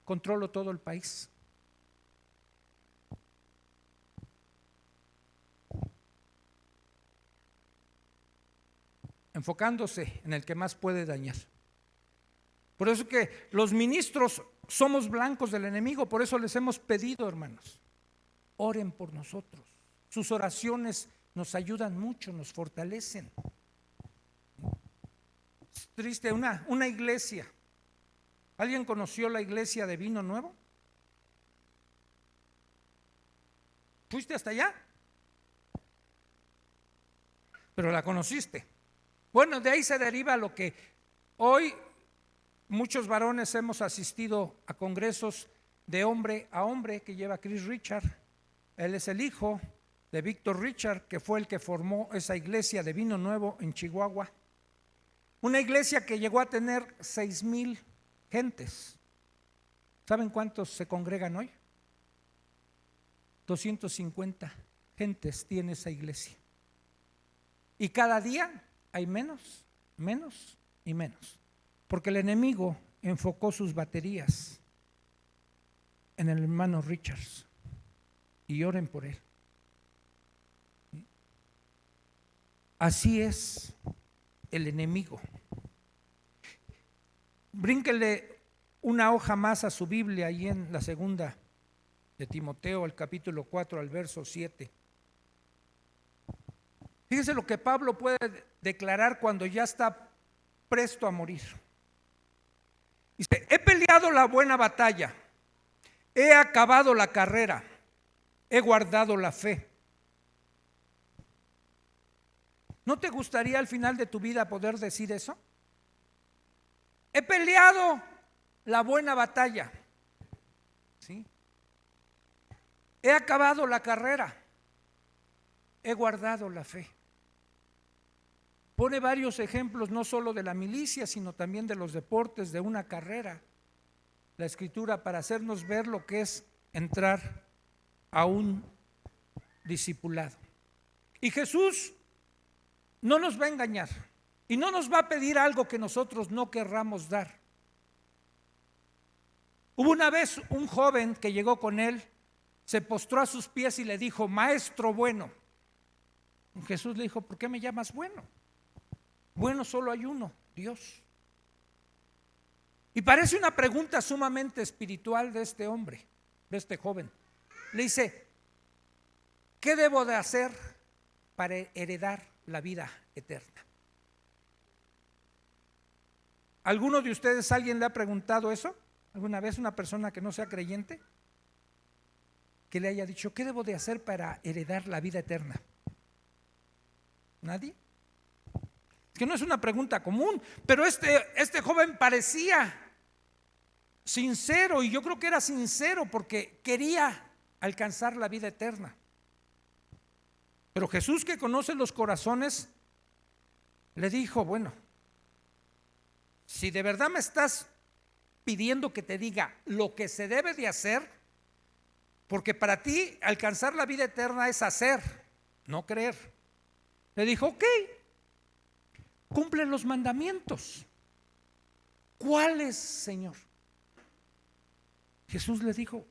Controlo todo el país. Enfocándose en el que más puede dañar. Por eso que los ministros somos blancos del enemigo, por eso les hemos pedido, hermanos, oren por nosotros. Sus oraciones nos ayudan mucho, nos fortalecen. Es triste, una iglesia. ¿Alguien conoció la iglesia de Vino Nuevo? ¿Fuiste hasta allá? Pero la conociste. Bueno, de ahí se deriva lo que hoy muchos varones hemos asistido a congresos de hombre a hombre que lleva Chris Richard. Él es el hijo de Víctor Richard, que fue el que formó esa iglesia de Vino Nuevo en Chihuahua. Una iglesia que llegó a tener 6,000 gentes. ¿Saben cuántos se congregan hoy? 250 gentes tiene esa iglesia. Y cada día hay menos y menos. Porque el enemigo enfocó sus baterías en el hermano Richards. Y oren por él. Así es el enemigo. Brínquele una hoja más a su Biblia, ahí en la segunda de Timoteo, el capítulo 4, al verso 7. Fíjense lo que Pablo puede declarar cuando ya está presto a morir. Dice, he peleado la buena batalla, he acabado la carrera, he guardado la fe. ¿No te gustaría al final de tu vida poder decir eso? He peleado la buena batalla, ¿sí? He acabado la carrera, he guardado la fe. Pone varios ejemplos, no solo de la milicia, sino también de los deportes, de una carrera, la Escritura, para hacernos ver lo que es entrar a un discipulado. Y Jesús no nos va a engañar y no nos va a pedir algo que nosotros no querramos dar. Hubo una vez un joven que llegó con él, se postró a sus pies y le dijo, maestro bueno. Jesús le dijo, ¿por qué me llamas bueno? Bueno, solo hay uno, Dios. Y parece una pregunta sumamente espiritual de este hombre, de este joven. Le dice, ¿qué debo de hacer para heredar la vida eterna? ¿Alguno de ustedes, alguien le ha preguntado eso? ¿Alguna vez una persona que no sea creyente? Que le haya dicho, ¿qué debo de hacer para heredar la vida eterna? ¿Nadie? Es que no es una pregunta común, pero este joven parecía sincero, y yo creo que era sincero porque quería alcanzar la vida eterna. Pero Jesús, que conoce los corazones, le dijo: bueno, si de verdad me estás pidiendo que te diga lo que se debe de hacer, porque para ti alcanzar la vida eterna es hacer, no creer. Le dijo: ok, cumple los mandamientos. ¿Cuáles, Señor? Jesús le dijo: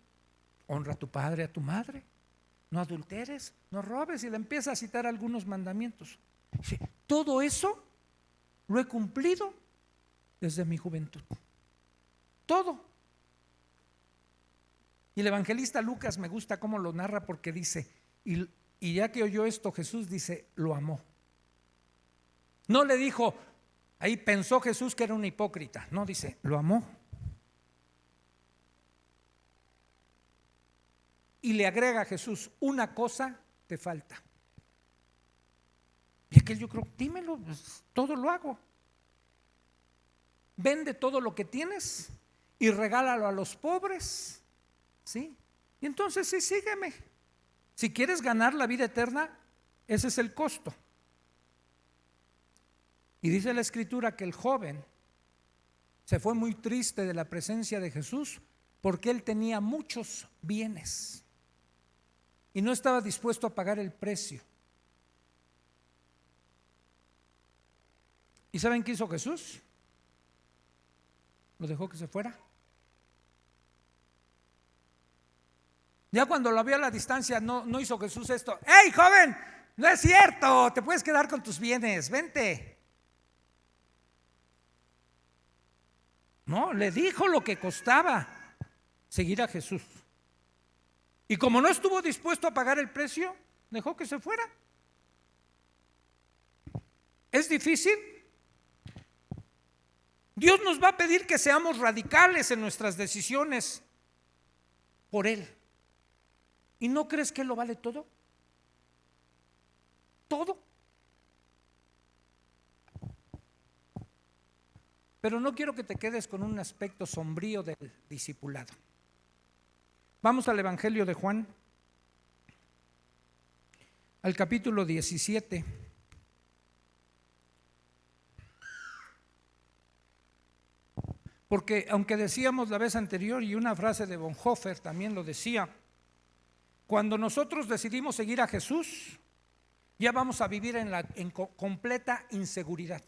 honra a tu padre, a tu madre, no adulteres, no robes, y le empieza a citar algunos mandamientos. Dice: todo eso lo he cumplido desde mi juventud. Todo. Y el evangelista Lucas me gusta cómo lo narra, porque dice, y ya que oyó esto Jesús, dice, lo amó. No le dijo, ahí pensó Jesús que era un hipócrita. No, dice, lo amó. Y le agrega a Jesús: una cosa te falta. Y aquel, yo creo, dímelo, pues, todo lo hago. Vende todo lo que tienes y regálalo a los pobres, ¿sí? Y entonces sí, sígueme. Si quieres ganar la vida eterna, ese es el costo. Y dice la Escritura que el joven se fue muy triste de la presencia de Jesús, porque él tenía muchos bienes y no estaba dispuesto a pagar el precio. ¿Y saben qué hizo Jesús? Lo dejó que se fuera. Ya cuando lo vio a la distancia, no hizo Jesús esto: ¡hey, joven! No es cierto, te puedes quedar con tus bienes, vente. No, le dijo lo que costaba seguir a Jesús. Y como no estuvo dispuesto a pagar el precio, dejó que se fuera. ¿Es difícil? Dios nos va a pedir que seamos radicales en nuestras decisiones por Él. ¿Y no crees que Él lo vale todo? Todo. Pero no quiero que te quedes con un aspecto sombrío del discipulado. Vamos al Evangelio de Juan, al capítulo 17. Porque aunque decíamos la vez anterior, y una frase de Bonhoeffer también lo decía, cuando nosotros decidimos seguir a Jesús, ya vamos a vivir en completa inseguridad.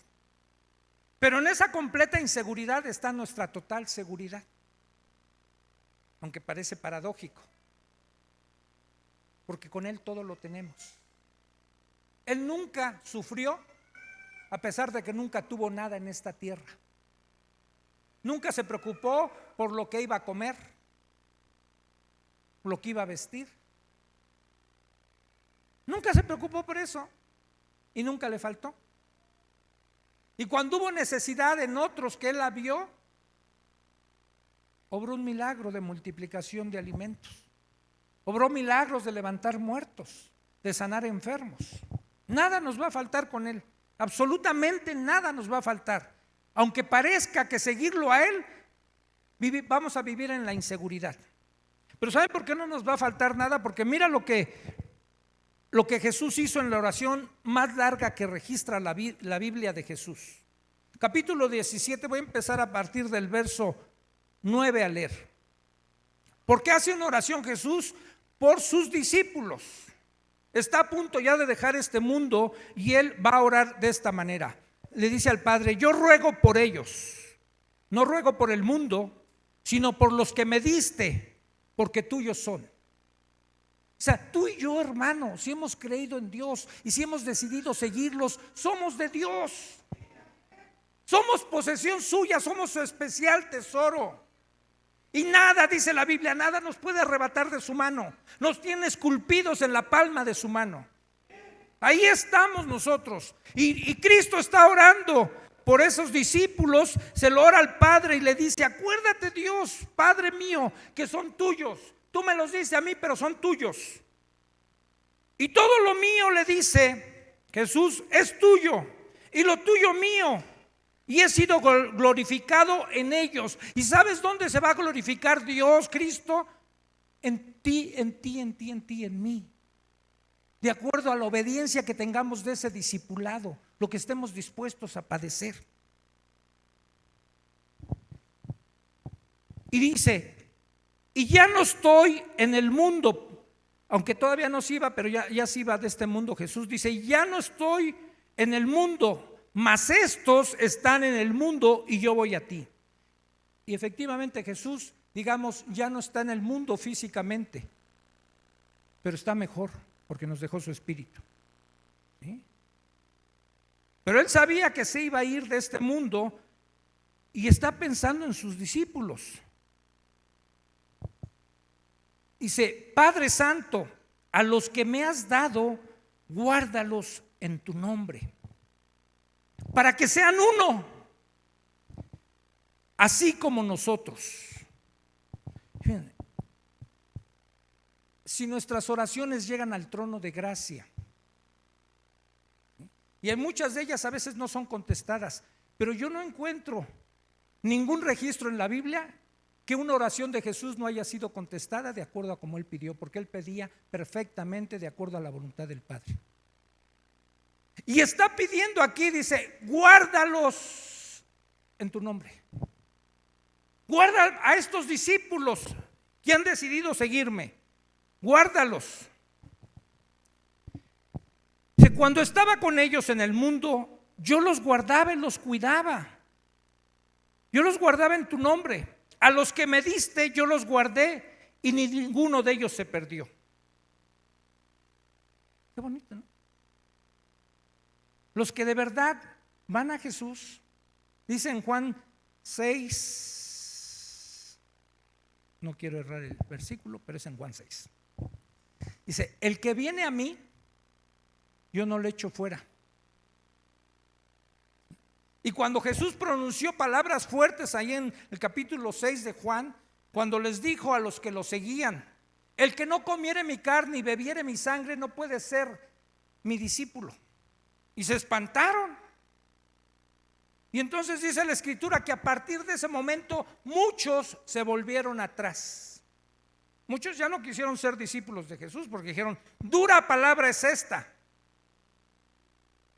Pero en esa completa inseguridad está nuestra total seguridad, aunque parece paradójico, porque con Él todo lo tenemos. Él nunca sufrió, a pesar de que nunca tuvo nada en esta tierra. Nunca se preocupó por lo que iba a comer, lo que iba a vestir. Nunca se preocupó por eso y nunca le faltó. Y cuando hubo necesidad en otros que Él la vio, obró un milagro de multiplicación de alimentos, obró milagros de levantar muertos, de sanar enfermos. Nada nos va a faltar con Él, absolutamente nada nos va a faltar. Aunque parezca que seguirlo a Él, vamos a vivir en la inseguridad. Pero ¿sabe por qué no nos va a faltar nada? Porque mira lo que Jesús hizo en la oración más larga que registra la Biblia de Jesús. Capítulo 17, voy a empezar a partir del verso 9 a leer. ¿Por qué hace una oración Jesús? Por sus discípulos. Está a punto ya de dejar este mundo y Él va a orar de esta manera. Le dice al Padre: yo ruego por ellos, no ruego por el mundo, sino por los que me diste, porque tuyos son. O sea, tú y yo, hermano, si hemos creído en Dios y si hemos decidido seguirlos, somos de Dios. Somos posesión suya, somos su especial tesoro. Y nada, dice la Biblia, nada nos puede arrebatar de su mano. Nos tiene esculpidos en la palma de su mano. Ahí estamos nosotros. Y Cristo está orando por esos discípulos. Se lo ora al Padre y le dice: acuérdate, Dios, Padre mío, que son tuyos. Tú me los dices a mí, pero son tuyos. Y todo lo mío, le dice Jesús, es tuyo, y lo tuyo mío. Y he sido glorificado en ellos. ¿Y sabes dónde se va a glorificar Dios, Cristo? En ti, en ti, en ti, en ti, en mí. de acuerdo a la obediencia que tengamos de ese discipulado, lo que estemos dispuestos a padecer. Y dice, y ya no estoy en el mundo, aunque todavía no se iba, pero ya se iba de este mundo Jesús. Dice, ya no estoy en el mundo, mas estos están en el mundo y yo voy a ti. Y efectivamente Jesús, digamos, ya no está en el mundo físicamente, pero está mejor porque nos dejó su espíritu. ¿Sí? Pero él sabía que se iba a ir de este mundo y está pensando en sus discípulos. Dice, Padre Santo, a los que me has dado, guárdalos en tu nombre, para que sean uno, así como nosotros. Fíjense, si nuestras oraciones llegan al trono de gracia, y en muchas de ellas a veces no son contestadas, pero yo no encuentro ningún registro en la Biblia que una oración de Jesús no haya sido contestada de acuerdo a como él pidió, porque él pedía perfectamente de acuerdo a la voluntad del Padre. Y está pidiendo aquí, dice, guárdalos en tu nombre. Guarda a estos discípulos que han decidido seguirme, guárdalos. Cuando estaba con ellos en el mundo, yo los guardaba y los cuidaba. Yo los guardaba en tu nombre. A los que me diste yo los guardé y ni ninguno de ellos se perdió. Qué bonito, ¿no? Los que de verdad van a Jesús, dice en Juan 6, no quiero errar el versículo, pero es en Juan 6. Dice, el que viene a mí, yo no le echo fuera. Y cuando Jesús pronunció palabras fuertes ahí en el capítulo 6 de Juan, cuando les dijo a los que lo seguían, el que no comiere mi carne y bebiere mi sangre no puede ser mi discípulo. Y se espantaron. Y entonces dice la escritura que a partir de ese momento muchos se volvieron atrás. Muchos ya no quisieron ser discípulos de Jesús porque dijeron, dura palabra es esta.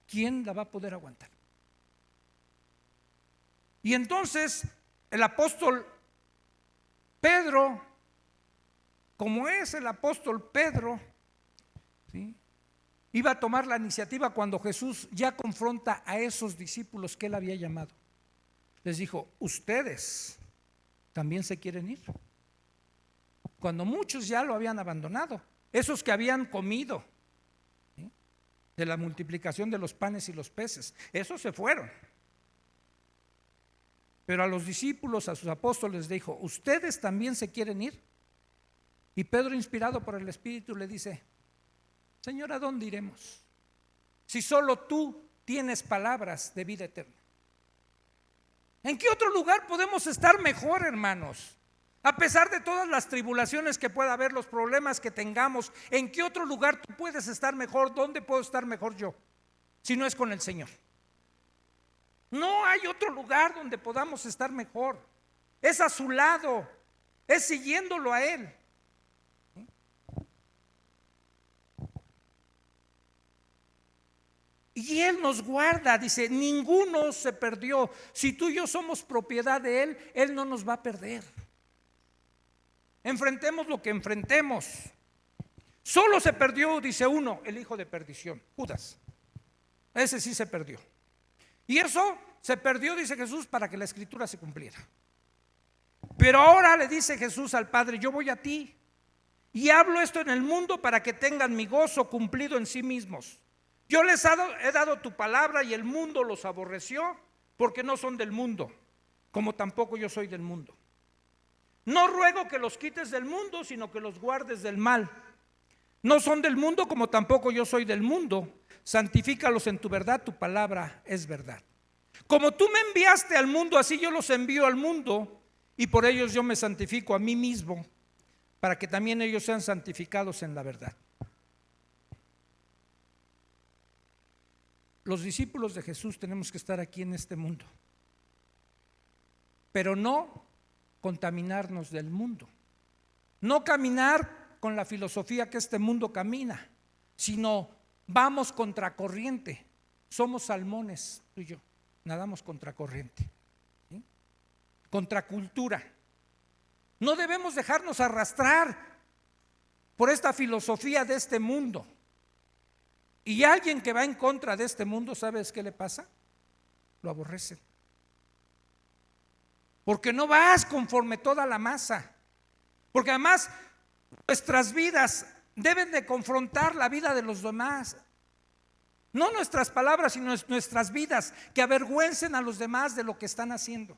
¿Quién la va a poder aguantar? Y entonces el apóstol Pedro, como es el apóstol Pedro, ¿sí?, iba a tomar la iniciativa cuando Jesús ya confronta a esos discípulos que él había llamado. Les dijo, ustedes también se quieren ir. Cuando muchos ya lo habían abandonado, esos que habían comido, ¿sí?, de la multiplicación de los panes y los peces, esos se fueron. Pero a los discípulos, a sus apóstoles, dijo, ¿ustedes también se quieren ir? Y Pedro, inspirado por el Espíritu, le dice, Señor, ¿a dónde iremos? Si solo tú tienes palabras de vida eterna. ¿En qué otro lugar podemos estar mejor, hermanos? A pesar de todas las tribulaciones que pueda haber, los problemas que tengamos, ¿en qué otro lugar tú puedes estar mejor? ¿Dónde puedo estar mejor yo? Si no es con el Señor. No hay otro lugar donde podamos estar mejor. Es a su lado, es siguiéndolo a Él. Y Él nos guarda, dice, ninguno se perdió. Si tú y yo somos propiedad de Él, Él no nos va a perder. Enfrentemos lo que enfrentemos. Solo se perdió, dice uno, el hijo de perdición, Judas. Ese sí se perdió. Y eso se perdió, dice Jesús, para que la escritura se cumpliera. Pero ahora le dice Jesús al Padre, yo voy a ti y hablo esto en el mundo para que tengan mi gozo cumplido en sí mismos. Yo les he dado tu palabra y el mundo los aborreció porque no son del mundo, como tampoco yo soy del mundo. No ruego que los quites del mundo, sino que los guardes del mal. No son del mundo como tampoco yo soy del mundo. Santifícalos en tu verdad, tu palabra es verdad. Como tú me enviaste al mundo, así yo los envío al mundo, y por ellos yo me santifico a mí mismo, para que también ellos sean santificados en la verdad. Los discípulos de Jesús tenemos que estar aquí en este mundo, pero no contaminarnos del mundo, no caminar con la filosofía que este mundo camina, sino vamos contracorriente. Somos salmones, tú y yo, nadamos contracorriente, ¿sí? Contracultura. No debemos dejarnos arrastrar por esta filosofía de este mundo. Y alguien que va en contra de este mundo, ¿sabes qué le pasa? Lo aborrecen. Porque no vas conforme toda la masa. Porque además nuestras vidas deben de confrontar la vida de los demás. No nuestras palabras, sino nuestras vidas, que avergüencen a los demás de lo que están haciendo.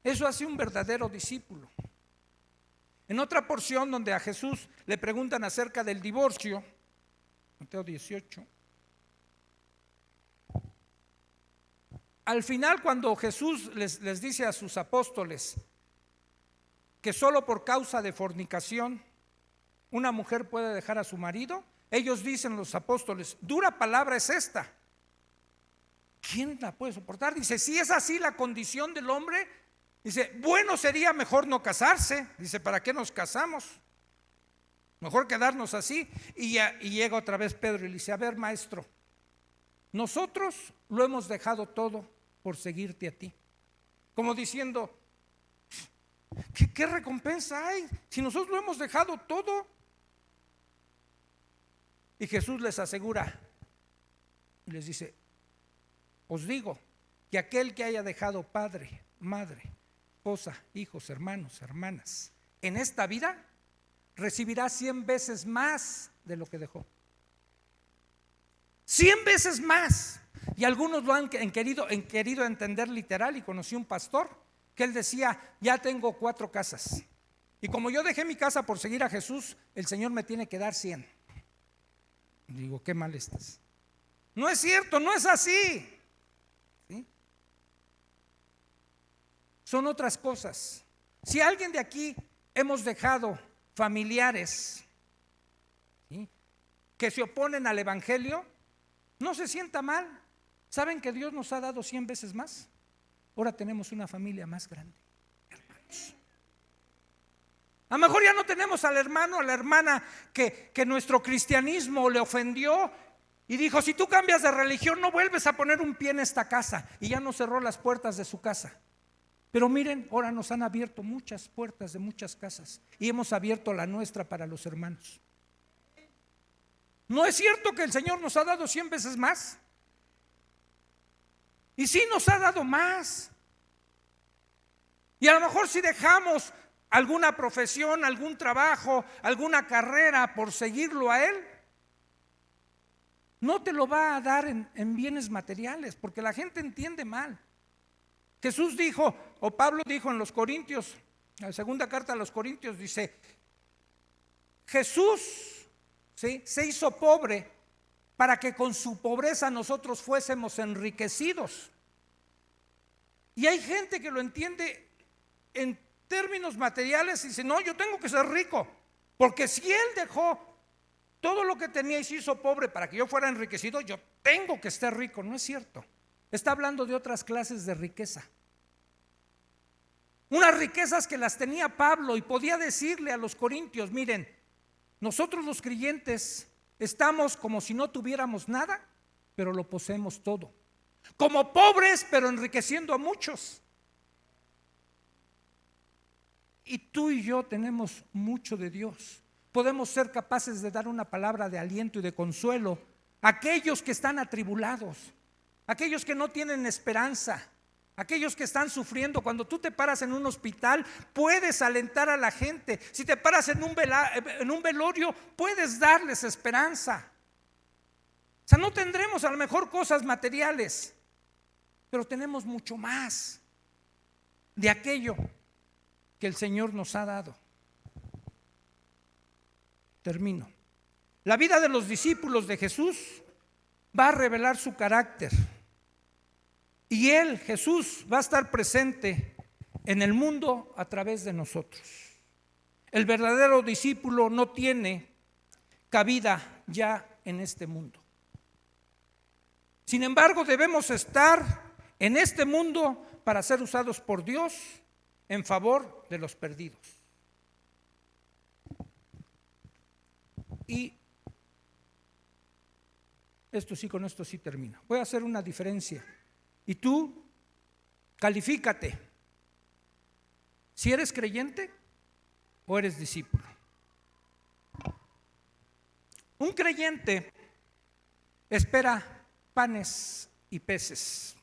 Eso hace un verdadero discípulo. En otra porción donde a Jesús le preguntan acerca del divorcio, Mateo 18, al final, cuando Jesús les dice a sus apóstoles que solo por causa de fornicación una mujer puede dejar a su marido, ellos dicen, los apóstoles, dura palabra es esta. ¿Quién la puede soportar? Dice, si es así la condición del hombre, dice, bueno sería mejor no casarse. Dice, ¿para qué nos casamos? Mejor quedarnos así. Y llega otra vez Pedro y le dice, a ver, maestro, nosotros lo hemos dejado todo por seguirte a ti. Como diciendo, ¿qué recompensa hay si nosotros lo hemos dejado todo? Y Jesús les asegura y les dice, os digo que aquel que haya dejado padre, madre, esposa, hijos, hermanos, hermanas, en esta vida recibirá 100 veces más de lo que dejó. 100 veces más. Y algunos lo han querido entender literal. Y conocí un pastor que él decía, ya tengo 4 casas, y como yo dejé mi casa por seguir a Jesús, el Señor me tiene que dar 100. Digo, qué mal estás. No es cierto, no es así, ¿sí? Son otras cosas. Si alguien de aquí hemos dejado familiares, ¿sí?, que se oponen al evangelio, no se sienta mal. ¿Saben que Dios nos ha dado 100 veces más? Ahora tenemos una familia más grande, hermanos. A lo mejor ya no tenemos al hermano, a la hermana que nuestro cristianismo le ofendió y dijo, si tú cambias de religión no vuelves a poner un pie en esta casa, y ya no cerró las puertas de su casa. Pero miren, ahora nos han abierto muchas puertas de muchas casas y hemos abierto la nuestra para los hermanos. ¿No es cierto que el Señor nos ha dado 100 veces más? Y sí nos ha dado más. Y a lo mejor si dejamos alguna profesión, algún trabajo, alguna carrera por seguirlo a Él, no te lo va a dar en bienes materiales, porque la gente entiende mal. Jesús dijo, o Pablo dijo en los Corintios, en la segunda carta a los Corintios, dice, Jesús, ¿sí?, se hizo pobre para que con su pobreza nosotros fuésemos enriquecidos. Y hay gente que lo entiende en términos materiales y dice, no, yo tengo que ser rico, porque si Él dejó todo lo que tenía y se hizo pobre para que yo fuera enriquecido, yo tengo que estar rico. No es cierto. Está hablando de otras clases de riqueza, unas riquezas que las tenía Pablo, y podía decirle a los corintios, miren, nosotros los creyentes estamos como si no tuviéramos nada, pero lo poseemos todo, como pobres pero enriqueciendo a muchos. Y tú y yo tenemos mucho de Dios. Podemos ser capaces de dar una palabra de aliento y de consuelo a aquellos que están atribulados, aquellos que no tienen esperanza, aquellos que están sufriendo. Cuando tú te paras en un hospital, puedes alentar a la gente. Si te paras en un velorio, puedes darles esperanza. O sea, no tendremos a lo mejor cosas materiales, pero tenemos mucho más de aquello que el Señor nos ha dado. Termino. La vida de los discípulos de Jesús va a revelar su carácter, y Él, Jesús, va a estar presente en el mundo a través de nosotros. El verdadero discípulo no tiene cabida ya en este mundo. Sin embargo, debemos estar en este mundo para ser usados por Dios en favor de los perdidos. Y Esto sí, con esto sí termino. Voy a hacer una diferencia. Y tú, califícate. Si eres creyente o eres discípulo. Un creyente espera panes y peces.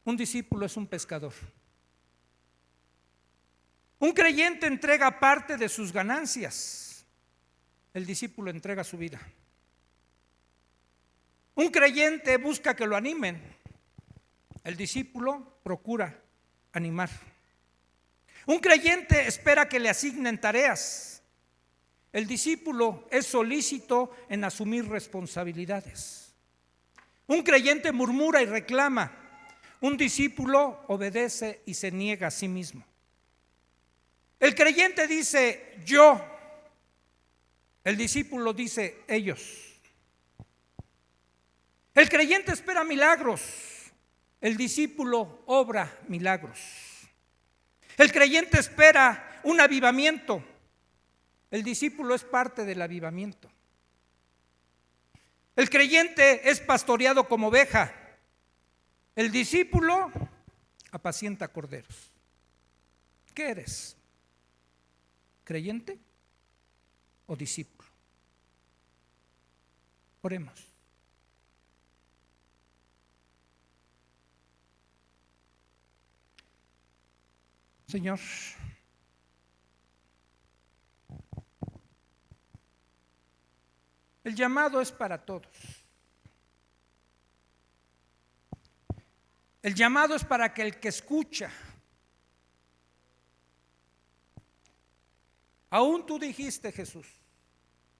Un discípulo es un pescador. Un creyente entrega parte de sus ganancias. El discípulo entrega su vida. Un creyente busca que lo animen. El discípulo procura animar. Un creyente espera que le asignen tareas. El discípulo es solícito en asumir responsabilidades. Un creyente murmura y reclama. Un discípulo obedece y se niega a sí mismo. El creyente dice yo. El discípulo dice ellos. El creyente espera milagros. El discípulo obra milagros. El creyente espera un avivamiento. El discípulo es parte del avivamiento. El creyente es pastoreado como oveja. El discípulo apacienta corderos. ¿Qué eres? ¿Creyente o discípulo? Oremos. Señor, el llamado es para todos. El llamado es para que el que escucha. Aún tú dijiste, Jesús,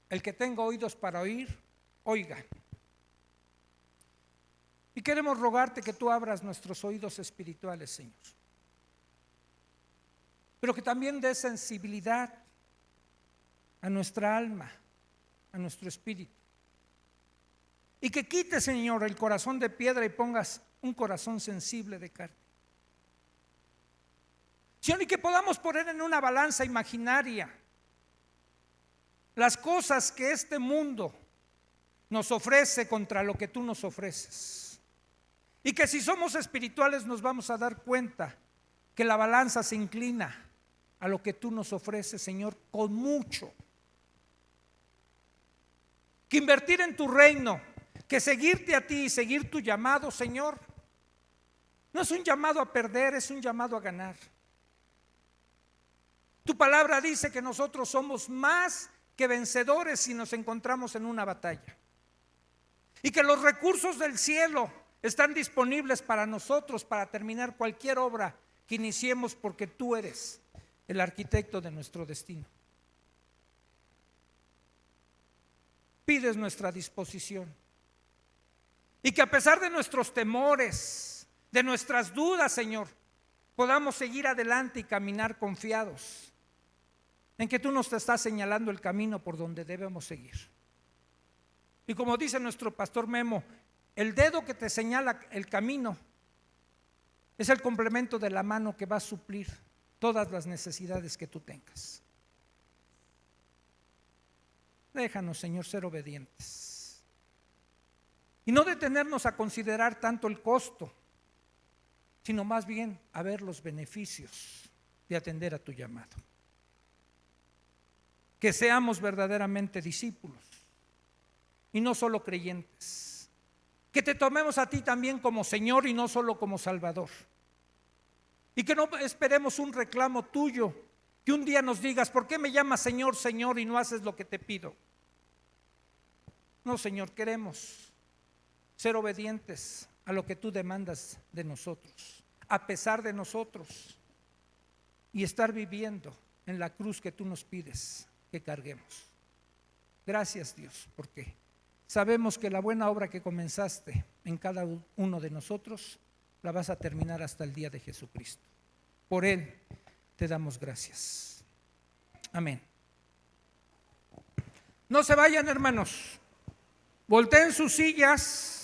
el que tenga oídos para oír, oiga. Y queremos rogarte que tú abras nuestros oídos espirituales, Señor. Pero que también des sensibilidad a nuestra alma, a nuestro espíritu. Y que quites, Señor, el corazón de piedra y pongas un corazón sensible de carne. Señor, y que podamos poner en una balanza imaginaria las cosas que este mundo nos ofrece contra lo que tú nos ofreces. Y que si somos espirituales nos vamos a dar cuenta que la balanza se inclina a lo que tú nos ofreces, Señor, con mucho. Que invertir en tu reino, que seguirte a ti y seguir tu llamado, Señor, no es un llamado a perder, es un llamado a ganar. Tu palabra dice que nosotros somos más que vencedores si nos encontramos en una batalla. Y que los recursos del cielo están disponibles para nosotros para terminar cualquier obra que iniciemos, porque tú eres el arquitecto de nuestro destino. Pides nuestra disposición. Y que a pesar de nuestros temores, de nuestras dudas, Señor, podamos seguir adelante y caminar confiados en que tú nos estás señalando el camino por donde debemos seguir. Y como dice nuestro pastor Memo, el dedo que te señala el camino es el complemento de la mano que va a suplir todas las necesidades que tú tengas. Déjanos, Señor, ser obedientes y no detenernos a considerar tanto el costo, sino más bien a ver los beneficios de atender a tu llamado. Que seamos verdaderamente discípulos y no solo creyentes. Que te tomemos a ti también como Señor y no solo como Salvador. Y que no esperemos un reclamo tuyo, que un día nos digas, ¿por qué me llamas Señor, Señor y no haces lo que te pido? No, Señor, queremos ser obedientes a lo que tú demandas de nosotros, a pesar de nosotros, y estar viviendo en la cruz que tú nos pides que carguemos. Gracias, Dios, porque sabemos que la buena obra que comenzaste en cada uno de nosotros la vas a terminar hasta el día de Jesucristo. Por Él te damos gracias. Amén. No se vayan, hermanos. Volteen sus sillas.